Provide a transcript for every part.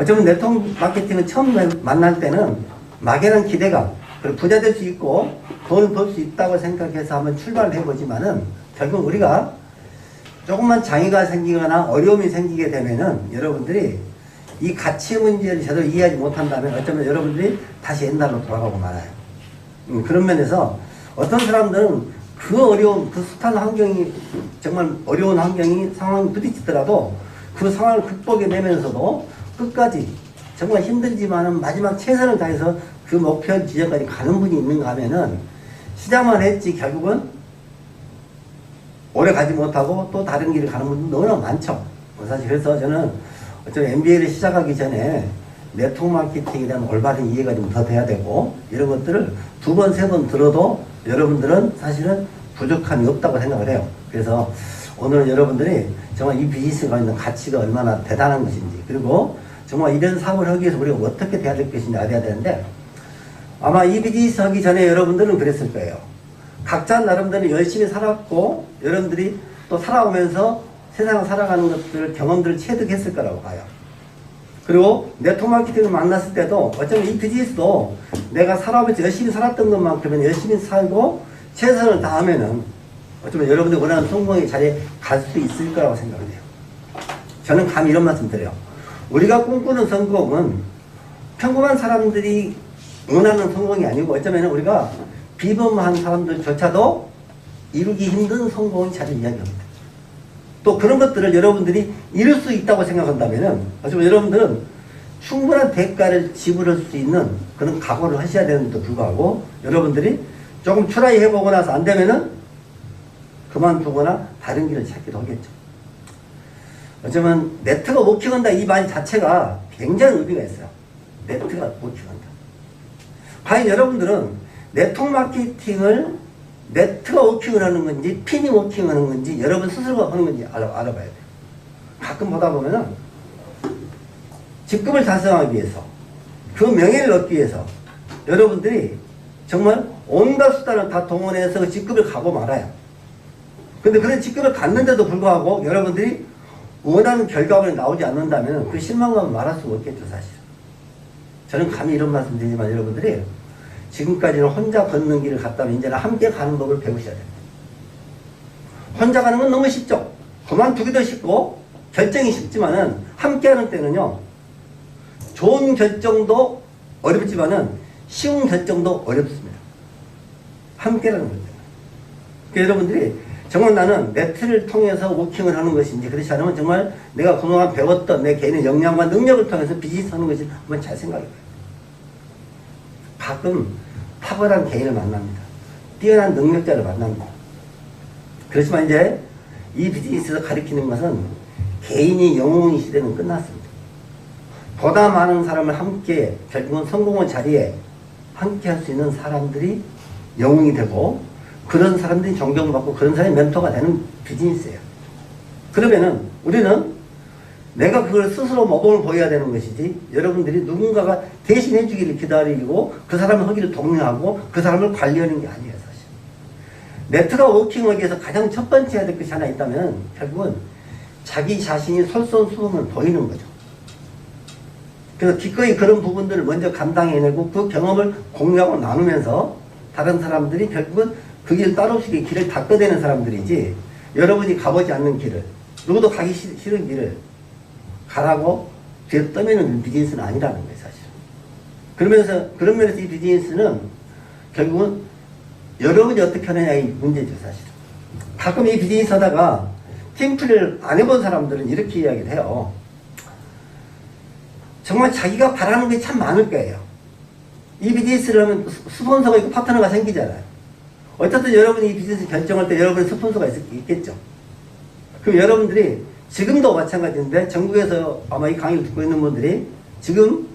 어쩌면 네트워크 마케팅을 처음 만날 때는 막연한 기대감, 그리고 부자 될 수 있고 돈을 벌 수 있다고 생각해서 한번 출발을 해보지만은 결국 우리가 조금만 장애가 생기거나 어려움이 생기게 되면은 여러분들이 이 가치 문제를 제대로 이해하지 못한다면 어쩌면 여러분들이 다시 옛날로 돌아가고 말아요. 그런 면에서 어떤 사람들은 그 어려운, 그 숱한 환경이, 정말 어려운 환경이, 상황이 부딪히더라도 그 상황을 극복해내면서도 끝까지 정말 힘들지만은 마지막 최선을 다해서 그 목표 지점까지 가는 분이 있는가 하면은 시작만 했지 결국은 오래 가지 못하고 또 다른 길을 가는 분도 너무나 많죠. 사실 그래서 저는 어쩌면 MBA를 시작하기 전에 네트워크 마케팅에 대한 올바른 이해가 좀 더 돼야 되고 이런 것들을 두 번, 세 번 들어도 여러분들은 사실은 부족함이 없다고 생각을 해요. 그래서 오늘은 여러분들이 정말 이 비즈니스가 있는 가치가 얼마나 대단한 것인지 그리고 정말 이런 사업을 하기 위해서 우리가 어떻게 돼야 될 것인지 알아야 되는데 아마 이 비즈니스 하기 전에 여러분들은 그랬을 거예요. 각자 나름대로 열심히 살았고 여러분들이 또 살아오면서 세상을 살아가는 것들 경험들을 체득했을 거라고 봐요. 그리고 네트워크 마케팅을 만났을 때도 어쩌면 이 비즈니스도 내가 살아오면서 열심히 살았던 것만큼은 열심히 살고 최선을 다하면은 어쩌면 여러분들이 원하는 성공의 자리에 갈 수 있을 거라고 생각을 해요. 저는 감히 이런 말씀 드려요. 우리가 꿈꾸는 성공은 평범한 사람들이 원하는 성공이 아니고 어쩌면 우리가 비범한 사람들조차도 이루기 힘든 성공의 자리를 이야기합니다. 또 그런 것들을 여러분들이 이룰 수 있다고 생각한다면은 어쩌면 여러분들은 충분한 대가를 지불할 수 있는 그런 각오를 하셔야 되는데도 불구하고 여러분들이 조금 트라이 해보고 나서 안 되면은 그만두거나 다른 길을 찾기도 하겠죠. 어쩌면 네트가 워킹한다 이 말 자체가 굉장히 의미가 있어요. 네트가 워킹한다. 과연 여러분들은 네트워크 마케팅을 네트가 워킹을 하는 건지 핀이 워킹을 하는 건지 여러분 스스로가 하는 건지 알아봐야 돼요. 가끔 보다 보면은 직급을 달성하기 위해서 그 명예를 얻기 위해서 여러분들이 정말 온갖 수단을 다 동원해서 그 직급을 가고 말아요. 근데 그런 직급을 갔는데도 불구하고 여러분들이 원하는 결과물이 나오지 않는다면 그 실망감을 말할 수 없겠죠 사실. 저는 감히 이런 말씀 드리지만 여러분들이 지금까지는 혼자 걷는 길을 갔다면 이제는 함께 가는 법을 배우셔야 됩니다. 혼자 가는 건 너무 쉽죠. 그만두기도 쉽고 결정이 쉽지만은 함께 하는 때는요. 좋은 결정도 어렵지만은 쉬운 결정도 어렵습니다. 함께라는 거죠. 그러니까 여러분들이 정말 나는 네트를 통해서 워킹을 하는 것인지 그렇지 않으면 정말 내가 그동안 배웠던 내 개인의 역량과 능력을 통해서 비즈니스 하는 것인지 한번 잘 생각해봐요. 가끔 탁월한 개인을 만납니다. 뛰어난 능력자를 만납니다. 그렇지만 이제 이 비즈니스에서 가리키는 것은 개인이 영웅의 시대는 끝났습니다. 보다 많은 사람을 함께 결국은 성공의 자리에 함께 할 수 있는 사람들이 영웅이 되고 그런 사람들이 존경받고 그런 사람이 멘토가 되는 비즈니스예요. 그러면은 우리는 내가 그걸 스스로 모범을 보여야 되는 것이지 여러분들이 누군가가 대신해 주기를 기다리고 그 사람을 하기를 독려하고 그 사람을 관리하는 게 아니에요 사실. 네트가 워킹하기 위해서 가장 첫 번째 해야 될 것이 하나 있다면 결국은 자기 자신이 솔선수범을 보이는 거죠. 그래서 기꺼이 그런 부분들을 먼저 감당해내고 그 경험을 공유하고 나누면서 다른 사람들이 결국은 그 길 따라오시기 길을 닦아대는 사람들이지 여러분이 가보지 않는 길을 누구도 가기 싫은 길을 가라고 뒤에 떠미는 비즈니스는 아니라는 거예요 사실. 그런 면에서 이 비즈니스는 결국은 여러분이 어떻게 하느냐의 문제죠 사실. 가끔 이 비즈니스 하다가 팀플레이를 안 해본 사람들은 이렇게 이야기를 해요. 정말 자기가 바라는 게 참 많을 거예요. 이 비즈니스를 하면 스폰서가 있고 파트너가 생기잖아요. 어쨌든 여러분이 이 비즈니스 결정할 때 여러분의 스폰서가 있겠죠. 그럼 여러분들이 지금도 마찬가지인데 전국에서 아마 이 강의를 듣고 있는 분들이 지금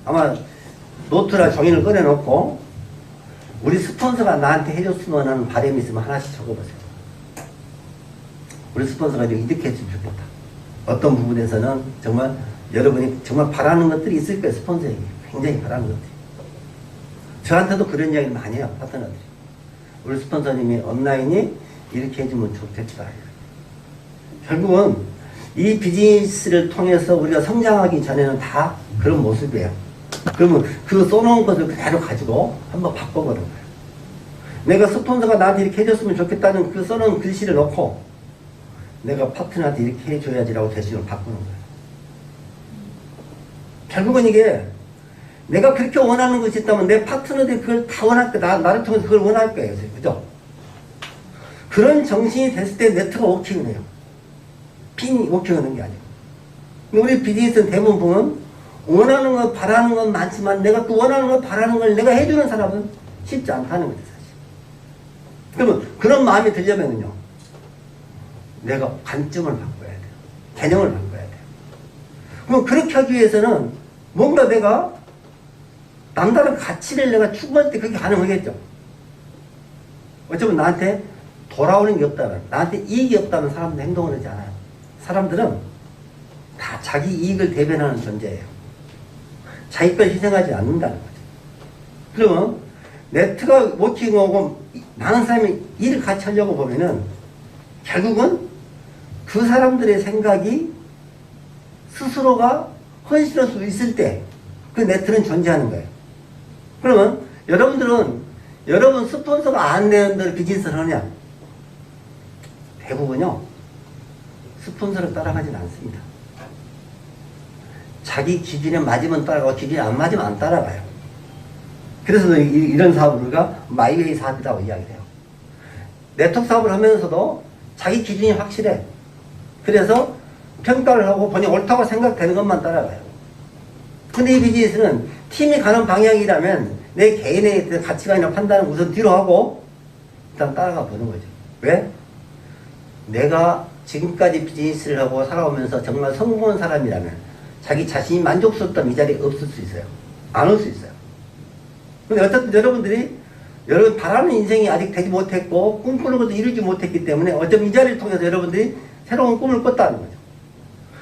아마 노트나 종이를 꺼내놓고 우리 스폰서가 나한테 해줬으면 하는 바람이 있으면 하나씩 적어보세요. 우리 스폰서가 이렇게 했으면 좋겠다. 어떤 부분에서는 정말 여러분이 정말 바라는 것들이 있을 거예요. 스폰서에게 굉장히 바라는 것들이. 저한테도 그런 이야기를 많이 해요. 파트너들이. 우리 스폰서님이 업라인이 이렇게 해주면 좋겠다. 결국은 이 비즈니스를 통해서 우리가 성장하기 전에는 다 그런 모습이에요. 그러면 그 써놓은 것을 그대로 가지고 한번 바꿔보는 거예요. 내가 스폰서가 나한테 이렇게 해줬으면 좋겠다는 그 써놓은 글씨를 넣고 내가 파트너한테 이렇게 해줘야지라고 대신을 바꾸는 거예요. 결국은 이게 내가 그렇게 원하는 것이 있다면 내 파트너들이 그걸 다 원할 거야. 나를 통해서 그걸 원할 거예요. 그죠? 그런 정신이 됐을 때 네트가 워킹을 해요. 핀이 워킹하는 게 아니고. 우리 비즈니스는 대부분 보면 원하는 것, 바라는 건 많지만 내가 그 원하는 것, 바라는 걸 내가 해주는 사람은 쉽지 않다는 거죠, 사실. 그러면 그런 마음이 들려면요, 내가 관점을 바꿔야 돼요. 개념을 바꿔야 돼요. 그럼 그렇게 하기 위해서는 뭔가 내가 남다른 가치를 내가 추구할 때 그게 가능하겠죠. 어쩌면 나한테 돌아오는 게 없다면, 나한테 이익이 없다면 사람들은 행동을 하지 않아요. 사람들은 다 자기 이익을 대변하는 존재예요. 자기 걸 희생하지 않는다는 거죠. 그러면 네트가 워킹하고 많은 사람이 일을 같이 하려고 보면은 결국은 그 사람들의 생각이 스스로가 헌신할 수 있을 때 그 네트는 존재하는 거예요. 그러면 여러분들은 여러분 스폰서가 안 되는 대로 비즈니스를 하냐? 대부분요, 스폰서를 따라가진 않습니다. 자기 기준에 맞으면 따라가고 기준에 안 맞으면 안 따라가요. 그래서 이런 사업을 우리가 마이웨이 사업이라고 이야기해요. 네트워크 사업을 하면서도 자기 기준이 확실해. 그래서 평가를 하고 본인이 옳다고 생각되는 것만 따라가요. 근데 이 비즈니스는 팀이 가는 방향이라면 내 개인의 가치관이나 판단을 우선 뒤로 하고 일단 따라가 보는 거죠. 왜? 내가 지금까지 비즈니스를 하고 살아오면서 정말 성공한 사람이라면 자기 자신이 만족스럽다면 이 자리에 없을 수 있어요. 안 올 수 있어요. 근데 어쨌든 여러분들이 여러분 바라는 인생이 아직 되지 못했고 꿈꾸는 것도 이루지 못했기 때문에 어쩌면 이 자리를 통해서 여러분들이 새로운 꿈을 꿨다는 거죠.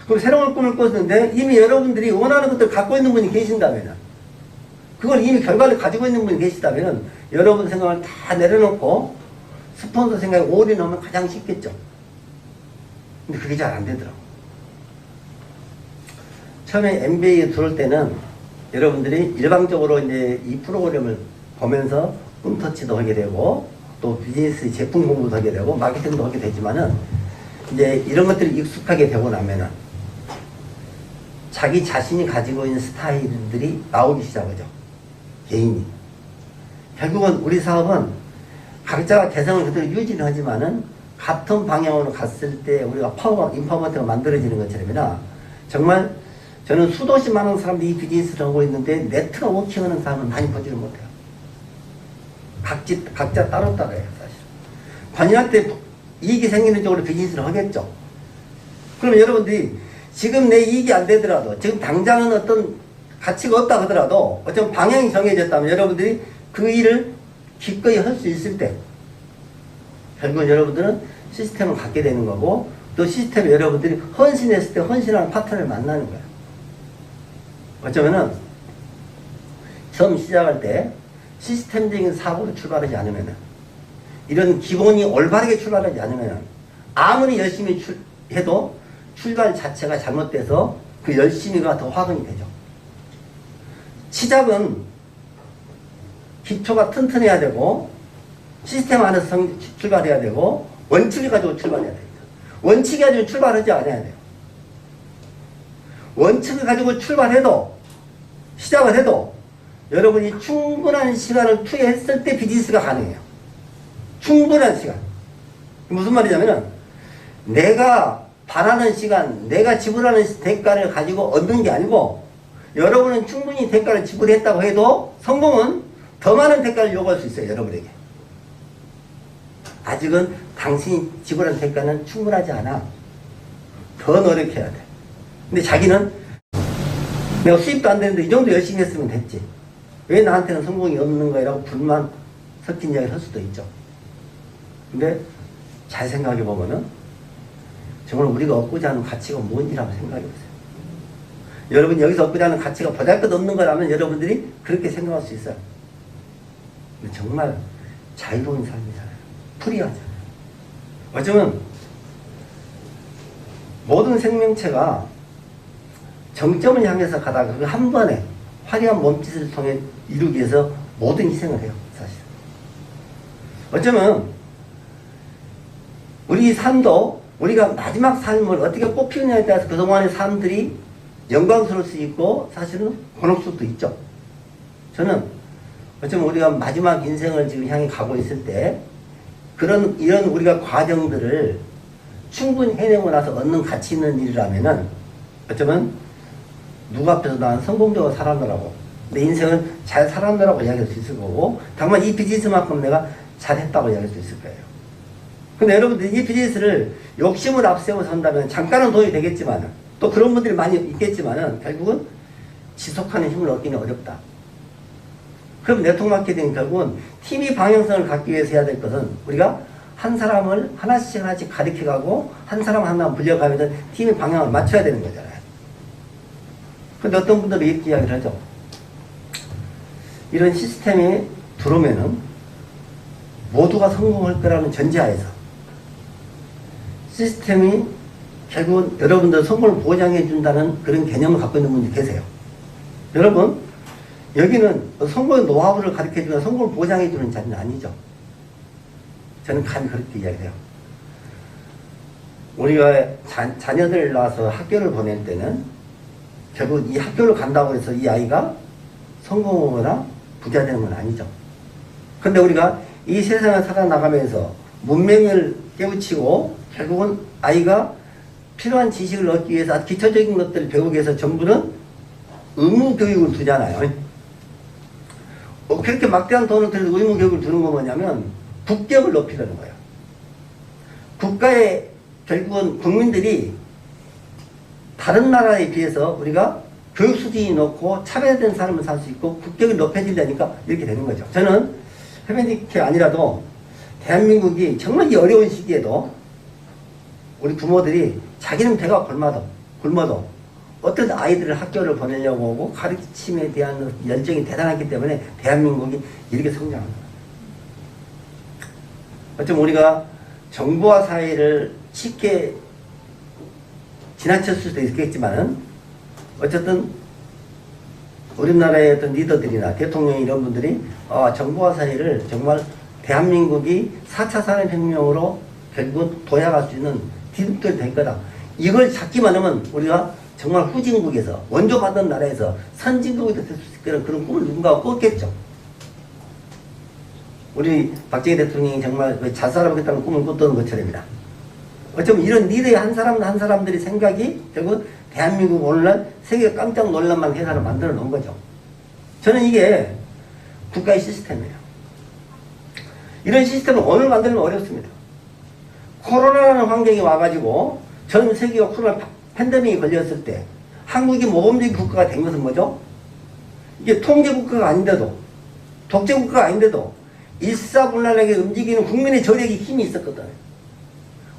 그럼 새로운 꿈을 꿨는데 이미 여러분들이 원하는 것들을 갖고 있는 분이 계신다면, 그걸 이미 결과를 가지고 있는 분이 계시다면 여러분 생각을 다 내려놓고 스폰서 생각에 올인하면 가장 쉽겠죠. 근데 그게 잘 안 되더라고. 처음에 MBA에 들어올 때는 여러분들이 일방적으로 이제 이 프로그램을 보면서 꿈터치도 하게 되고 또 비즈니스 제품 공부도 하게 되고 마케팅도 하게 되지만은 이제 이런 것들이 익숙하게 되고 나면은 자기 자신이 가지고 있는 스타일들이 나오기 시작하죠. 개인이. 결국은 우리 사업은 각자가 개성을 그대로 유지는 하지만은 같은 방향으로 갔을 때 우리가 인파워먼트가 만들어지는 것처럼이나 정말 저는 수도시 많은 사람들이 이 비즈니스를 하고 있는데 네트가 워킹하는 사람은 많이 보지를 못해요. 각자 따로따로 해요, 사실. 본인한테 이익이 생기는 쪽으로 비즈니스를 하겠죠. 그럼 여러분들이 지금 내 이익이 안 되더라도, 지금 당장은 어떤 가치가 없다 하더라도, 어떤 방향이 정해졌다면 여러분들이 그 일을 기꺼이 할 수 있을 때, 결국은 여러분들은 시스템을 갖게 되는 거고, 또 시스템에 여러분들이 헌신했을 때 헌신하는 파트너를 만나는 거예요. 어쩌면은, 처음 시작할 때 시스템적인 사고로 출발하지 않으면은, 이런 기본이 올바르게 출발하지 않으면 아무리 열심히 해도 출발 자체가 잘못돼서 그 열심히가 더 화근이 되죠. 시작은 기초가 튼튼해야 되고 시스템 안에서 출발해야 되고 원칙을 가지고 출발해야 됩니다. 원칙이 가지고 출발하지 않아야 돼요. 원칙을 가지고 출발해도 시작을 해도 여러분이 충분한 시간을 투여했을 때 비즈니스가 가능해요. 충분한 시간. 무슨 말이냐면은 내가 바라는 시간, 내가 지불하는 대가를 가지고 얻는 게 아니고 여러분은 충분히 대가를 지불했다고 해도 성공은 더 많은 대가를 요구할 수 있어요. 여러분에게. 아직은 당신이 지불한 대가는 충분하지 않아. 더 노력해야 돼. 근데 자기는 내가 수입도 안 되는데 이 정도 열심히 했으면 됐지. 왜 나한테는 성공이 없는 거라고 불만 섞인 이야기를 할 수도 있죠. 근데 잘 생각해 보면은 정말 우리가 얻고자 하는 가치가 뭔지라고 생각해 보세요. 여러분 여기서 얻고자 하는 가치가 보잘것없는 거라면 여러분들이 그렇게 생각할 수 있어요. 근데 정말 자유로운 삶이잖아요. 프리하잖아요. 어쩌면 모든 생명체가 정점을 향해서 가다가 그 한 번에 화려한 몸짓을 통해 이루기 위해서 모든 희생을 해요. 사실. 어쩌면 우리 삶도 우리가 마지막 삶을 어떻게 꽃피우냐에 따라서 그동안의 삶들이 영광스러울 수 있고 사실은 곤혹스러울 수도 있죠. 저는 어쩌면 우리가 마지막 인생을 지금 향해 가고 있을 때 이런 우리가 과정들을 충분히 해내고 나서 얻는 가치 있는 일이라면은 어쩌면 누구 앞에서 난 성공적으로 살았느라고 내 인생을 잘 살았느라고 이야기할 수 있을 거고 다만 이 비즈니스만큼 내가 잘했다고 이야기할 수 있을 거예요. 근데 여러분들 이 비즈니스를 욕심을 앞세워서 한다면 잠깐은 도움이 되겠지만 또 그런 분들이 많이 있겠지만은 결국은 지속하는 힘을 얻기는 어렵다. 그럼 네트워크 마케팅 결국은 팀이 방향성을 갖기 위해서 해야 될 것은 우리가 한 사람을 하나씩 가르쳐가고 한 사람 하나 불려가면서 팀의 방향을 맞춰야 되는 거잖아요. 근데 어떤 분들은 이렇게 이야기를 하죠. 이런 시스템이 들어오면은 모두가 성공할 거라는 전제하에서 시스템이 결국은 여러분들 성공을 보장해 준다는 그런 개념을 갖고 있는 분들이 계세요. 여러분 여기는 성공의 노하우를 가르쳐주는 성공을 보장해주는 자리는 아니죠. 저는 감히 그렇게 이야기해요. 우리가 자녀들 낳아서 학교를 보낼 때는 결국 이 학교를 간다고 해서 이 아이가 성공하거나 부자 되는 건 아니죠. 근데 우리가 이 세상을 살아나가면서 문명을 깨우치고 결국은 아이가 필요한 지식을 얻기 위해서 기초적인 것들을 배우기 위해서 전부는 의무교육을 두잖아요. 그렇게 막대한 돈을 들여서 의무교육을 두는 건 뭐냐면 국격을 높이려는 거예요. 국가의 결국은 국민들이 다른 나라에 비해서 우리가 교육 수준이 높고 차별된 삶을 살 수 있고 국격이 높여지려니까 이렇게 되는 거죠. 저는 해변이케 아니라도 대한민국이 정말 이 어려운 시기에도 우리 부모들이 자기는 배가 굶어도 어떤 아이들을 학교를 보내려고 하고 가르침에 대한 열정이 대단하기 때문에 대한민국이 이렇게 성장합니다. 어쩌면 우리가 정보화 사회를 쉽게 지나칠 수도 있겠지만은 어쨌든 우리나라의 어떤 리더들이나 대통령 이런 분들이 정보화 사회를 정말 대한민국이 4차 산업혁명으로 결국 도약할 수 있는 디딤돌이 될 거다. 이걸 잡기만 하면 우리가 정말 후진국에서 원조받은 나라에서 선진국이 될 수 있는 그런 꿈을 누군가가 꿨겠죠. 우리 박정희 대통령이 정말 잘 살아보겠다는 꿈을 꿨던 것처럼이다. 어쩌면 이런 리더의 한 사람들의 생각이 결국 대한민국 오늘날 세계 깜짝 놀랄만한 회사를 만들어 놓은 거죠. 저는 이게 국가의 시스템이에요. 이런 시스템을 오늘 만들면 어렵습니다. 코로나라는 환경이 와가지고 전 세계가 코로나 팬데믹이 걸렸을 때 한국이 모범적인 국가가 된 것은 뭐죠? 이게 통제 국가가 아닌데도 독재 국가가 아닌데도 일사불란하게 움직이는 국민의 저력이 힘이 있었거든.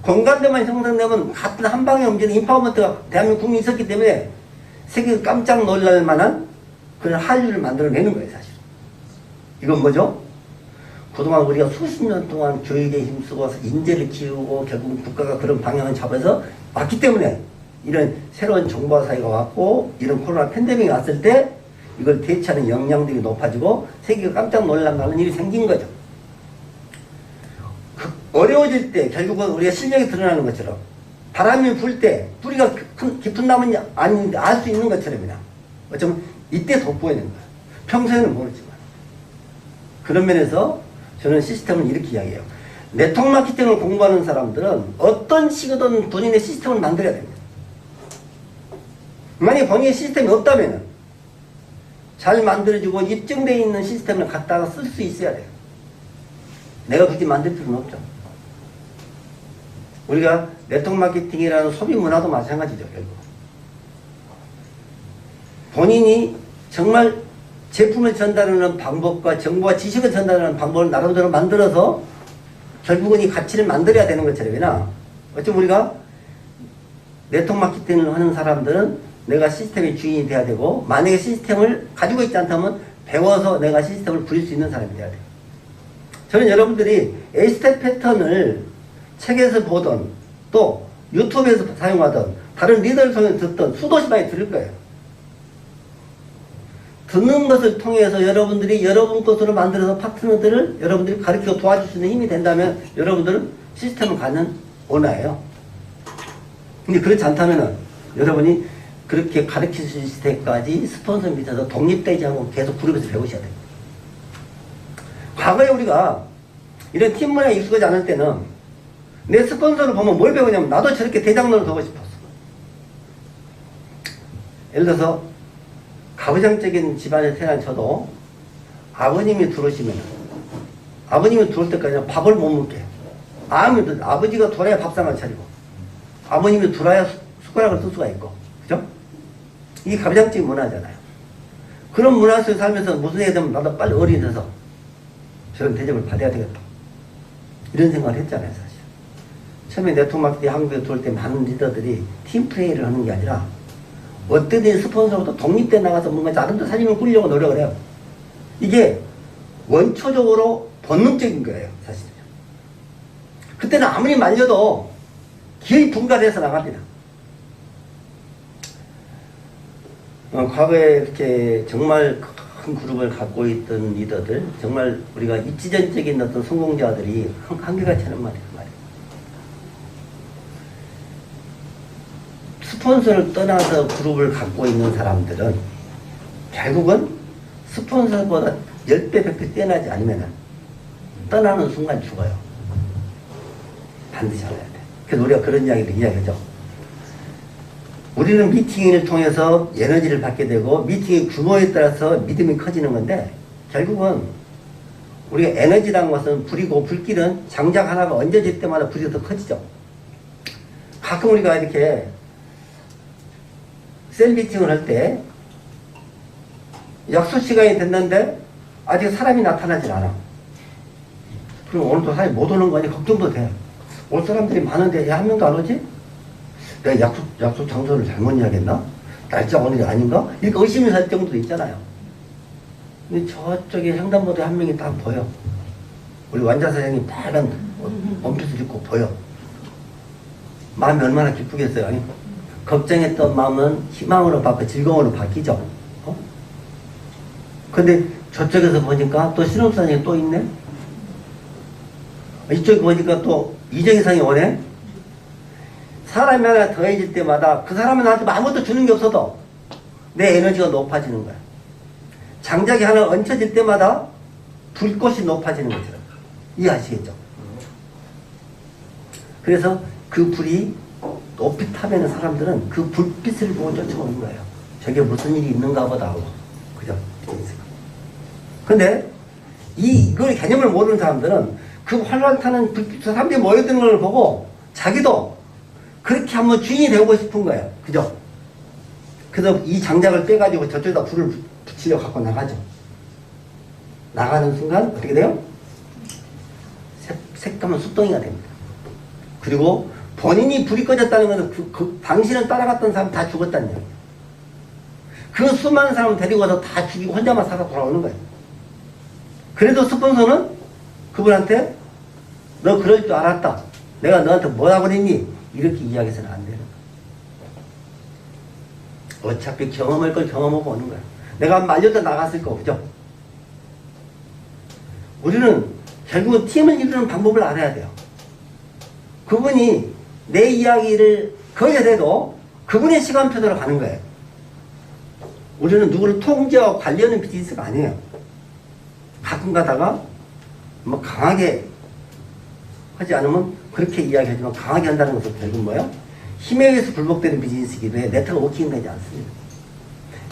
공감대만 형성되면 같은 한 방에 움직이는 인파워먼트가 대한민국 국민이 있었기 때문에 세계가 깜짝 놀랄 만한 그런 한류를 만들어내는 거예요, 사실. 이건 뭐죠? 그동안 우리가 수십 년 동안 교육에 힘쓰고 인재를 키우고 결국 국가가 그런 방향을 잡아서 왔기 때문에 이런 새로운 정보화 사회가 왔고 이런 코로나 팬데믹이 왔을 때 이걸 대처하는 역량들이 높아지고 세계가 깜짝 놀란다는 일이 생긴 거죠. 어려워질 때 결국은 우리가 실력이 드러나는 것처럼 바람이 불 때 뿌리가 깊은 나무는 아닌데 알 수 있는 것처럼이나 어쩌면 이때 돋보이는 거예요. 평소에는 모르지만. 그런 면에서 저는 시스템을 이렇게 이야기해요. 네트워크 마케팅을 공부하는 사람들은 어떤 식으로든 본인의 시스템을 만들어야 됩니다. 만약에 본인의 시스템이 없다면 잘 만들어지고 입증되어 있는 시스템을 갖다가 쓸 수 있어야 돼요. 내가 굳이 만들 필요는 없죠. 우리가 네트워크 마케팅이라는 소비 문화도 마찬가지죠. 결국 본인이 정말 제품을 전달하는 방법과 정보와 지식을 전달하는 방법을 나름대로 만들어서 결국은 이 가치를 만들어야 되는 것처럼이나 어쩌면 우리가 네트워크 마케팅을 하는 사람들은 내가 시스템의 주인이 돼야 되고 만약에 시스템을 가지고 있지 않다면 배워서 내가 시스템을 부릴 수 있는 사람이 돼야 돼요. 저는 여러분들이 A스텝 패턴을 책에서 보던 또 유튜브에서 사용하던 다른 리더를 통해 듣던 수도시 많이 들을 거예요. 듣는 것을 통해서 여러분들이 여러분 것으로 만들어서 파트너들을 여러분들이 가르치고 도와줄 수 있는 힘이 된다면 여러분들은 시스템을 갖는 오너예요. 근데 그렇지 않다면은 여러분이 그렇게 가르칠 수 있을 때까지 스폰서 밑에서 독립되지 않고 계속 그룹에서 배우셔야 돼요. 과거에 우리가 이런 팀 문화에 익숙하지 않을 때는 내 스폰서를 보면 뭘 배우냐면 나도 저렇게 대장로를 가고 싶었어. 예를 들어서 가부장적인 집안에 태어난 저도 아버님이 들어오시면 아버님이 들어올 때까지는 밥을 못 먹게 해요. 아버지가 돌아야 밥상을 차리고 아버님이 들어야 숟가락을 쓸 수가 있고, 그죠? 이게 가부장적인 문화잖아요. 그런 문화 속에 살면서 무슨 얘기 되면 나도 빨리 어른이 돼서 저런 대접을 받아야 되겠다, 이런 생각을 했잖아요. 사실 처음에 네트워크마케팅 한국에 들어올 때 많은 리더들이 팀플레이를 하는 게 아니라 어떻게든 스폰서로부터 독립돼 나가서 뭔가 다른 데 살림을 꾸리려고 노력을 해요. 이게 원초적으로 본능적인 거예요, 사실. 그때는 아무리 말려도 기어이 분갈해서 나갑니다. 과거에 이렇게 정말 큰 그룹을 갖고 있던 리더들, 정말 우리가 입지전적인 어떤 성공자들이 한결같이 하는 말이에요. 스폰서를 떠나서 그룹을 갖고 있는 사람들은 결국은 스폰서보다 10배, 100배 뛰어나지 않으면 떠나는 순간 죽어요. 반드시 알아야 돼. 그래서 우리가 그런 이야기를 이야기하죠. 우리는 미팅을 통해서 에너지를 받게 되고 미팅의 규모에 따라서 믿음이 커지는 건데, 결국은 우리가 에너지라는 것은 불이고 불길은 장작 하나가 얹어질 때마다 불이 더 커지죠. 가끔 우리가 이렇게 셀 미팅을 할 때 약속 시간이 됐는데 아직 사람이 나타나질 않아. 그럼 오늘도 사람이 못 오는 거 아니 걱정도 돼. 올 사람들이 많은데 한 명도 안 오지? 내가 약속 장소를 잘못 이야기했나? 날짜 오늘이 아닌가? 이렇게 의심이 살 정도도 있잖아요. 근데 저쪽에 횡단보도에 한 명이 딱 보여. 우리 완자 사장님 빨간 원피스 입고 보여. 마음이 얼마나 기쁘겠어요. 아니, 걱정했던 마음은 희망으로 바뀌고 즐거움으로 바뀌죠. 근데 저쪽에서 보니까 또 신혼사장이 또 있네? 이쪽에 보니까 또 이정희상이 오네? 사람이 하나 더해질 때마다 그 사람은 나한테 아무것도 주는 게 없어도 내 에너지가 높아지는 거야. 장작이 하나 얹혀질 때마다 불꽃이 높아지는 것처럼. 이해하시겠죠? 그래서 그 불이 높이 타면 사람들은 그 불빛을 보고 쫓아오는 거예요. 저게 무슨 일이 있는가 보다 하고. 그죠? 근데 이걸 개념을 모르는 사람들은 그 활활 타는 불빛, 사람들이 모여드는 걸 보고 자기도 그렇게 한번 주인이 되고 싶은 거예요. 그죠? 그래서 이 장작을 빼가지고 저쪽에다 불을 붙이려고 갖고 나가죠. 나가는 순간 어떻게 돼요? 색감은 숫덩이가 됩니다. 그리고 본인이 불이 꺼졌다는 것은 당신은 따라갔던 사람 다 죽었다는 얘기예요. 그 수많은 사람을 데리고 와서 다 죽이고 혼자만 살아 돌아오는 거예요. 그래도 스폰서는 그분한테 너 그럴 줄 알았다, 내가 너한테 뭐라고 그랬니? 이렇게 이야기해서는 안 되는 거예요. 어차피 경험할 걸 경험하고 오는 거예요. 내가 말려도 나갔을 거, 그죠? 우리는 결국은 팀을 이루는 방법을 알아야 돼요. 그분이 내 이야기를 거절해도 그분의 시간표대로 가는 거예요. 우리는 누구를 통제하고 관리하는 비즈니스가 아니에요. 가끔 가다가 뭐 강하게 하지 않으면 그렇게 이야기하지만 강하게 한다는 것은 결국 뭐예요? 힘에 의해서 굴복되는 비즈니스이기도 해. 네트워크 워킹 되지 않습니다.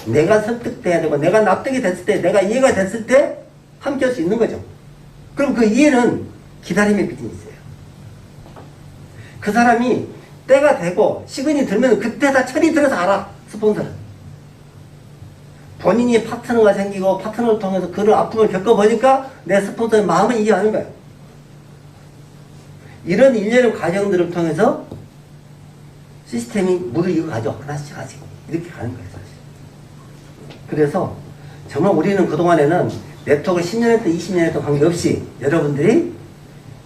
내가 설득돼야 되고 내가 납득이 됐을 때, 내가 이해가 됐을 때 함께 할 수 있는 거죠. 그럼 그 이해는 기다림의 비즈니스예요. 그 사람이 때가 되고 시간이 들면 그때 다 철이 들어서 알아. 스폰서는 본인이 파트너가 생기고 파트너를 통해서 그런 아픔을 겪어보니까 내 스폰서의 마음을 이해하는 거예요. 이런 일련의 과정들을 통해서 시스템이 물을 이어가죠. 하나씩 이렇게 가는 거예요, 사실. 그래서 정말 우리는 그동안에는 네트워크를 10년 했든 20년 했든 관계없이 여러분들이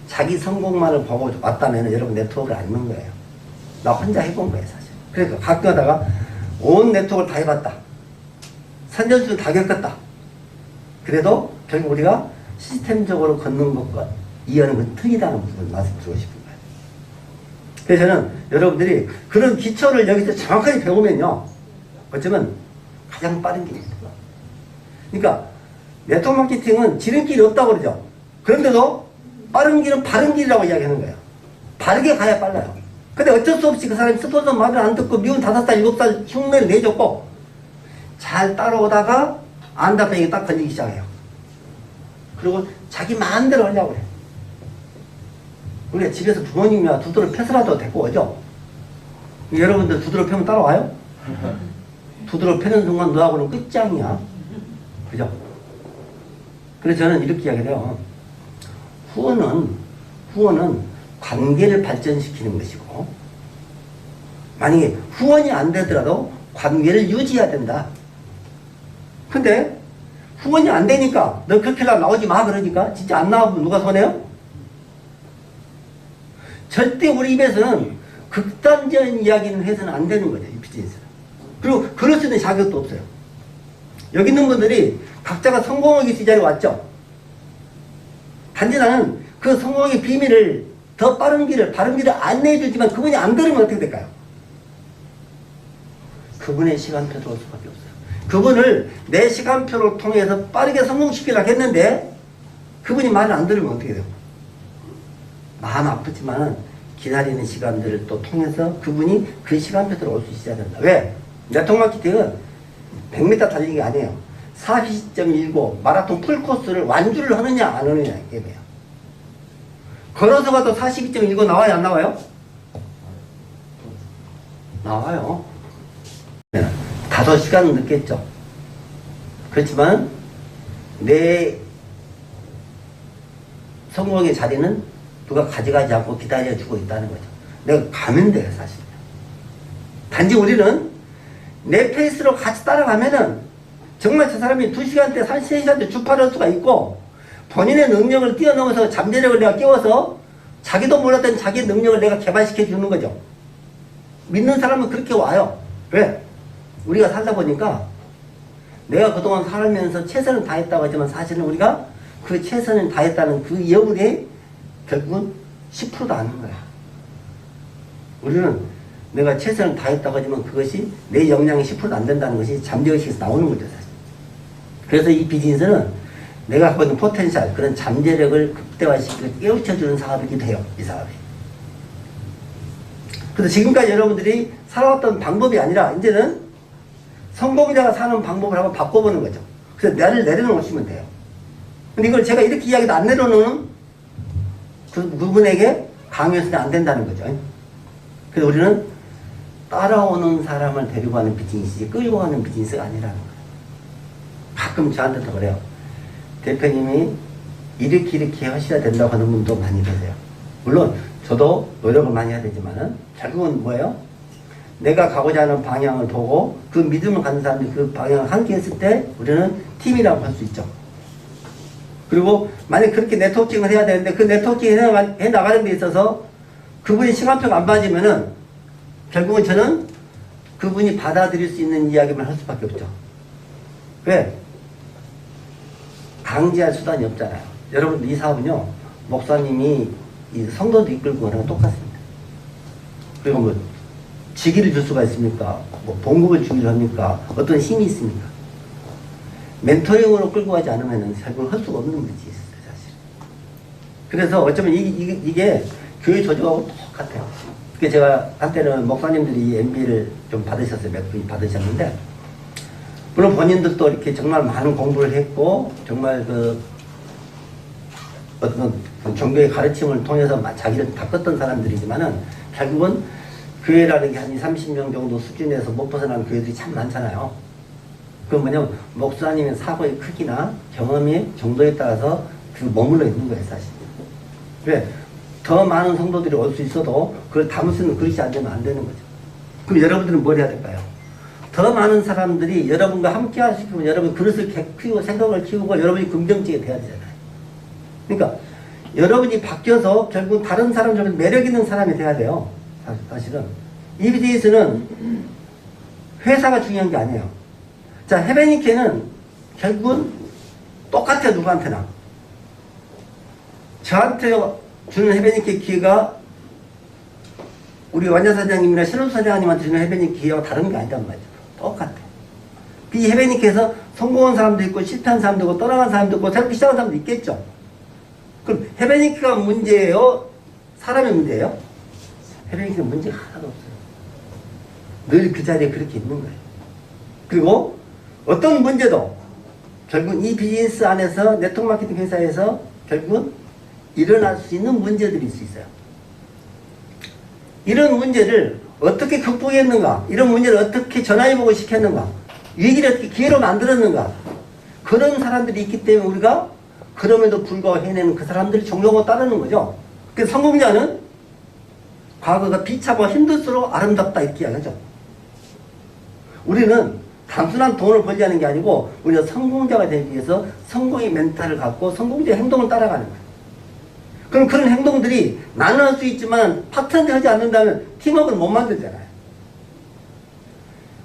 자기 성공만을 보고 왔다면 여러분 네트워크를 안 넣는 거예요. 나 혼자 해본 거예요, 사실. 그러니까 가끔 하다가 온 네트워크를 다 해봤다. 선전수를 다 겪었다. 그래도 결국 우리가 시스템적으로 걷는 것과 이해하는 건 틀리다는 부분을 말씀드리고 싶은 거예요. 그래서 저는 여러분들이 그런 기초를 여기서 정확하게 배우면요, 어쩌면 가장 빠른 길입니다. 그러니까 네트워크 마케팅은 지름길이 없다고 그러죠. 그런데도 빠른 길은 바른 길이라고 이야기하는 거예요. 바르게 가야 빨라요. 근데 어쩔 수 없이 그 사람이 스폰서 말을 안 듣고 미운 5살, 7살 흉내를 내줬고 잘 따라오다가 안답병이 딱 걸리기 시작해요. 그리고 자기 마음대로 하려고 그래. 우리가 집에서 부모님이나 두드러 패서라도 데리고 오죠. 여러분들 두드러 패면 따라와요? 두드러 패는 순간 너하고는 끝장이야. 그죠? 그래서 저는 이렇게 이야기해요. 후원은 관계를 발전시키는 것이고, 만약에 후원이 안 되더라도 관계를 유지해야 된다. 근데 후원이 안 되니까 너 그렇게 나오지 마 그러니까 진짜 안 나오면 누가 손해요? 절대 우리 입에서는 극단적인 이야기는 해서는 안 되는 거죠, 이 비즈니스는. 그리고 그럴 수 있는 자격도 없어요. 여기 있는 분들이 각자가 성공하기 위해서 이 자리에 왔죠. 단지 나는 그 성공의 비밀을 더 빠른 길을, 바른 길을 안내해 주지만 그분이 안 들으면 어떻게 될까요? 그분의 시간표도 올 수밖에 없어요. 그분을 내 시간표를 통해서 빠르게 성공시키려고 했는데 그분이 말을 안 들으면 어떻게 돼요? 마음 아프지만은 기다리는 시간들을 또 통해서 그분이 그 시간표대로 올 수 있어야 된다. 왜? 네트워크 마케팅은 100m 달리기 아니에요. 40.19 마라톤 풀코스를 완주를 하느냐 안 하느냐 이게 뭐예요. 걸어서 가도 42.19 나와요 안 나와요? 나와요. 5시간은 늦겠죠. 그렇지만 내 성공의 자리는 누가 가져가지 않고 기다려주고 있다는 거죠. 내가 가면 돼요 사실. 단지 우리는 내 페이스로 같이 따라가면은 정말 저 사람이 2시간대 3시간대 주파할 수가 있고 본인의 능력을 뛰어넘어서 잠재력을 내가 깨워서 자기도 몰랐던 자기 능력을 내가 개발시켜 주는 거죠. 믿는 사람은 그렇게 와요. 왜? 우리가 살다 보니까 내가 그동안 살면서 최선을 다했다고 하지만 사실은 우리가 그 최선을 다했다는 그 여운이 결국은 10%도 안 하는 거야. 우리는 내가 최선을 다했다고 하지만 그것이 내 역량이 10%도 안 된다는 것이 잠재의식에서 나오는 거죠, 사실. 그래서 이 비즈니스는 내가 갖고 있는 포텐셜, 그런 잠재력을 극대화시키고 깨우쳐주는 사업이기도 해요, 이 사업이. 그래서 지금까지 여러분들이 살아왔던 방법이 아니라 이제는 성공자가 사는 방법을 한번 바꿔보는 거죠. 그래서 나를 내려놓으시면 돼요. 근데 이걸 제가 이렇게 이야기도 안 내려놓는 그분에게 강요해서는 안 된다는 거죠. 그래서 우리는 따라오는 사람을 데리고 가는 비즈니스지 끌고 가는 비즈니스가 아니라는 거예요. 가끔 저한테도 그래요. 대표님이 이렇게 하셔야 된다고 하는 분도 많이 계세요. 물론 저도 노력을 많이 해야 되지만은 결국은 뭐예요? 내가 가고자 하는 방향을 보고 그 믿음을 갖는 사람들이 그 방향을 함께 했을 때 우리는 팀이라고 할 수 있죠. 그리고 만약 그렇게 네트워킹을 해야 되는데 그 네트워킹을 해 나가는 데 있어서 그분이 시간표가 안 맞으면은 결국은 저는 그분이 받아들일 수 있는 이야기만 할 수밖에 없죠. 왜? 강제할 수단이 없잖아요. 여러분 이 사업은요, 목사님이 이 성도도 이끌고 하는 건 똑같습니다. 그리고 뭐 직위를 줄 수가 있습니까? 뭐 봉급을 주기로 합니까? 어떤 힘이 있습니까? 멘토링으로 끌고 가지 않으면 결국 할 수가 없는 문제지 있어요, 사실. 그래서 어쩌면 이게 교회 조직하고 똑같아요. 그게 제가 한때는 목사님들이 MBA를 좀 받으셨어요. 몇 분이 받으셨는데, 물론 본인들도 이렇게 정말 많은 공부를 했고, 정말 그 어떤 종교의 가르침을 통해서 자기를 바꿨던 사람들이지만은, 결국은 교회라는 게 한 20, 30명 정도 수준에서 못 벗어나는 교회들이 참 많잖아요. 그건 뭐냐면, 목사님의 사고의 크기나 경험의 정도에 따라서 그 머물러 있는 거예요, 사실. 왜? 더 많은 성도들이 올 수 있어도 그걸 담을 수 있는 그릇이 안 되면 안 되는 거죠. 그럼 여러분들은 뭘 해야 될까요? 더 많은 사람들이 여러분과 함께 하시면 여러분 그릇을 키우고 생각을 키우고 여러분이 긍정적이 돼야 되잖아요. 그러니까 여러분이 바뀌어서 결국 다른 사람들은 매력 있는 사람이 돼야 돼요. 사실은. 이 비즈니스는 회사가 중요한 게 아니에요. 자, 헤베니케는 결국은 똑같아요, 누구한테나. 저한테 주는 헤베니케 기회가 우리 완자 사장님이나 신원 사장님한테 주는 헤베니케 기회가 다른 게 아니란 말이죠. 똑같아. 이 헤베니케에서 성공한 사람도 있고, 실패한 사람도 있고, 떠나간 사람도 있고, 새롭게 시작한 사람도 있겠죠. 그럼 헤베니케가 문제예요? 사람이 문제예요? 헤베니케는 문제가 하나도 없어요. 늘 그 자리에 그렇게 있는 거예요. 그리고 어떤 문제도 결국 이 비즈니스 안에서 네트워크 마케팅 회사에서 결국은 일어날 수 있는 문제들이 있을 수 있어요. 이런 문제를 어떻게 극복했는가, 이런 문제를 어떻게 전화위복을 시켰는가, 위기를 어떻게 기회로 만들었는가, 그런 사람들이 있기 때문에 우리가 그럼에도 불구하고 해내는 그 사람들이 존경하고 따르는 거죠. 그래서 성공자는 과거가 비참하고 힘들수록 아름답다 이렇게 이야기하죠. 우리는 단순한 돈을 벌려는 게 아니고 우리가 성공자가 되기 위해서 성공의 멘탈을 갖고 성공자의 행동을 따라가는 거예요. 그럼 그런 행동들이 나는 할 수 있지만 파트너한테 하지 않는다면 팀워크를 못 만들잖아요.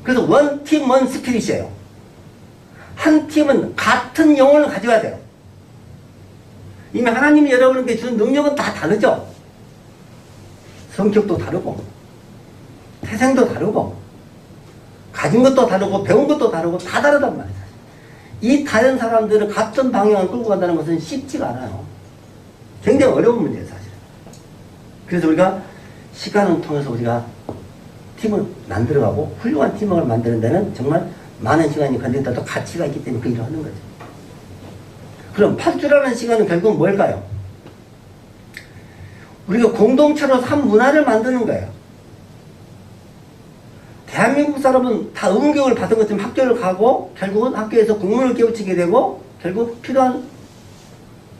그래서 원 팀 원 스피릿이에요. 한 팀은 같은 영혼을 가져야 돼요. 이미 하나님이 여러분에게 주는 능력은 다 다르죠. 성격도 다르고 태생도 다르고 가진 것도 다르고 배운 것도 다르고 다 다르단 말이에요. 이 다른 사람들을 같은 방향을 끌고 간다는 것은 쉽지가 않아요. 굉장히 어려운 문제예요, 사실은. 그래서 우리가 시간을 통해서 우리가 팀을 만들어가고 훌륭한 팀워크를 만드는 데는 정말 많은 시간이 걸린다도 가치가 있기 때문에 그 일을 하는 거죠. 그럼 8주라는 시간은 결국 뭘까요? 우리가 공동체로서 한 문화를 만드는 거예요. 대한민국 사람은 다 응교육을 받은 것처럼 학교를 가고 결국은 학교에서 국문을 깨우치게 되고 결국 필요한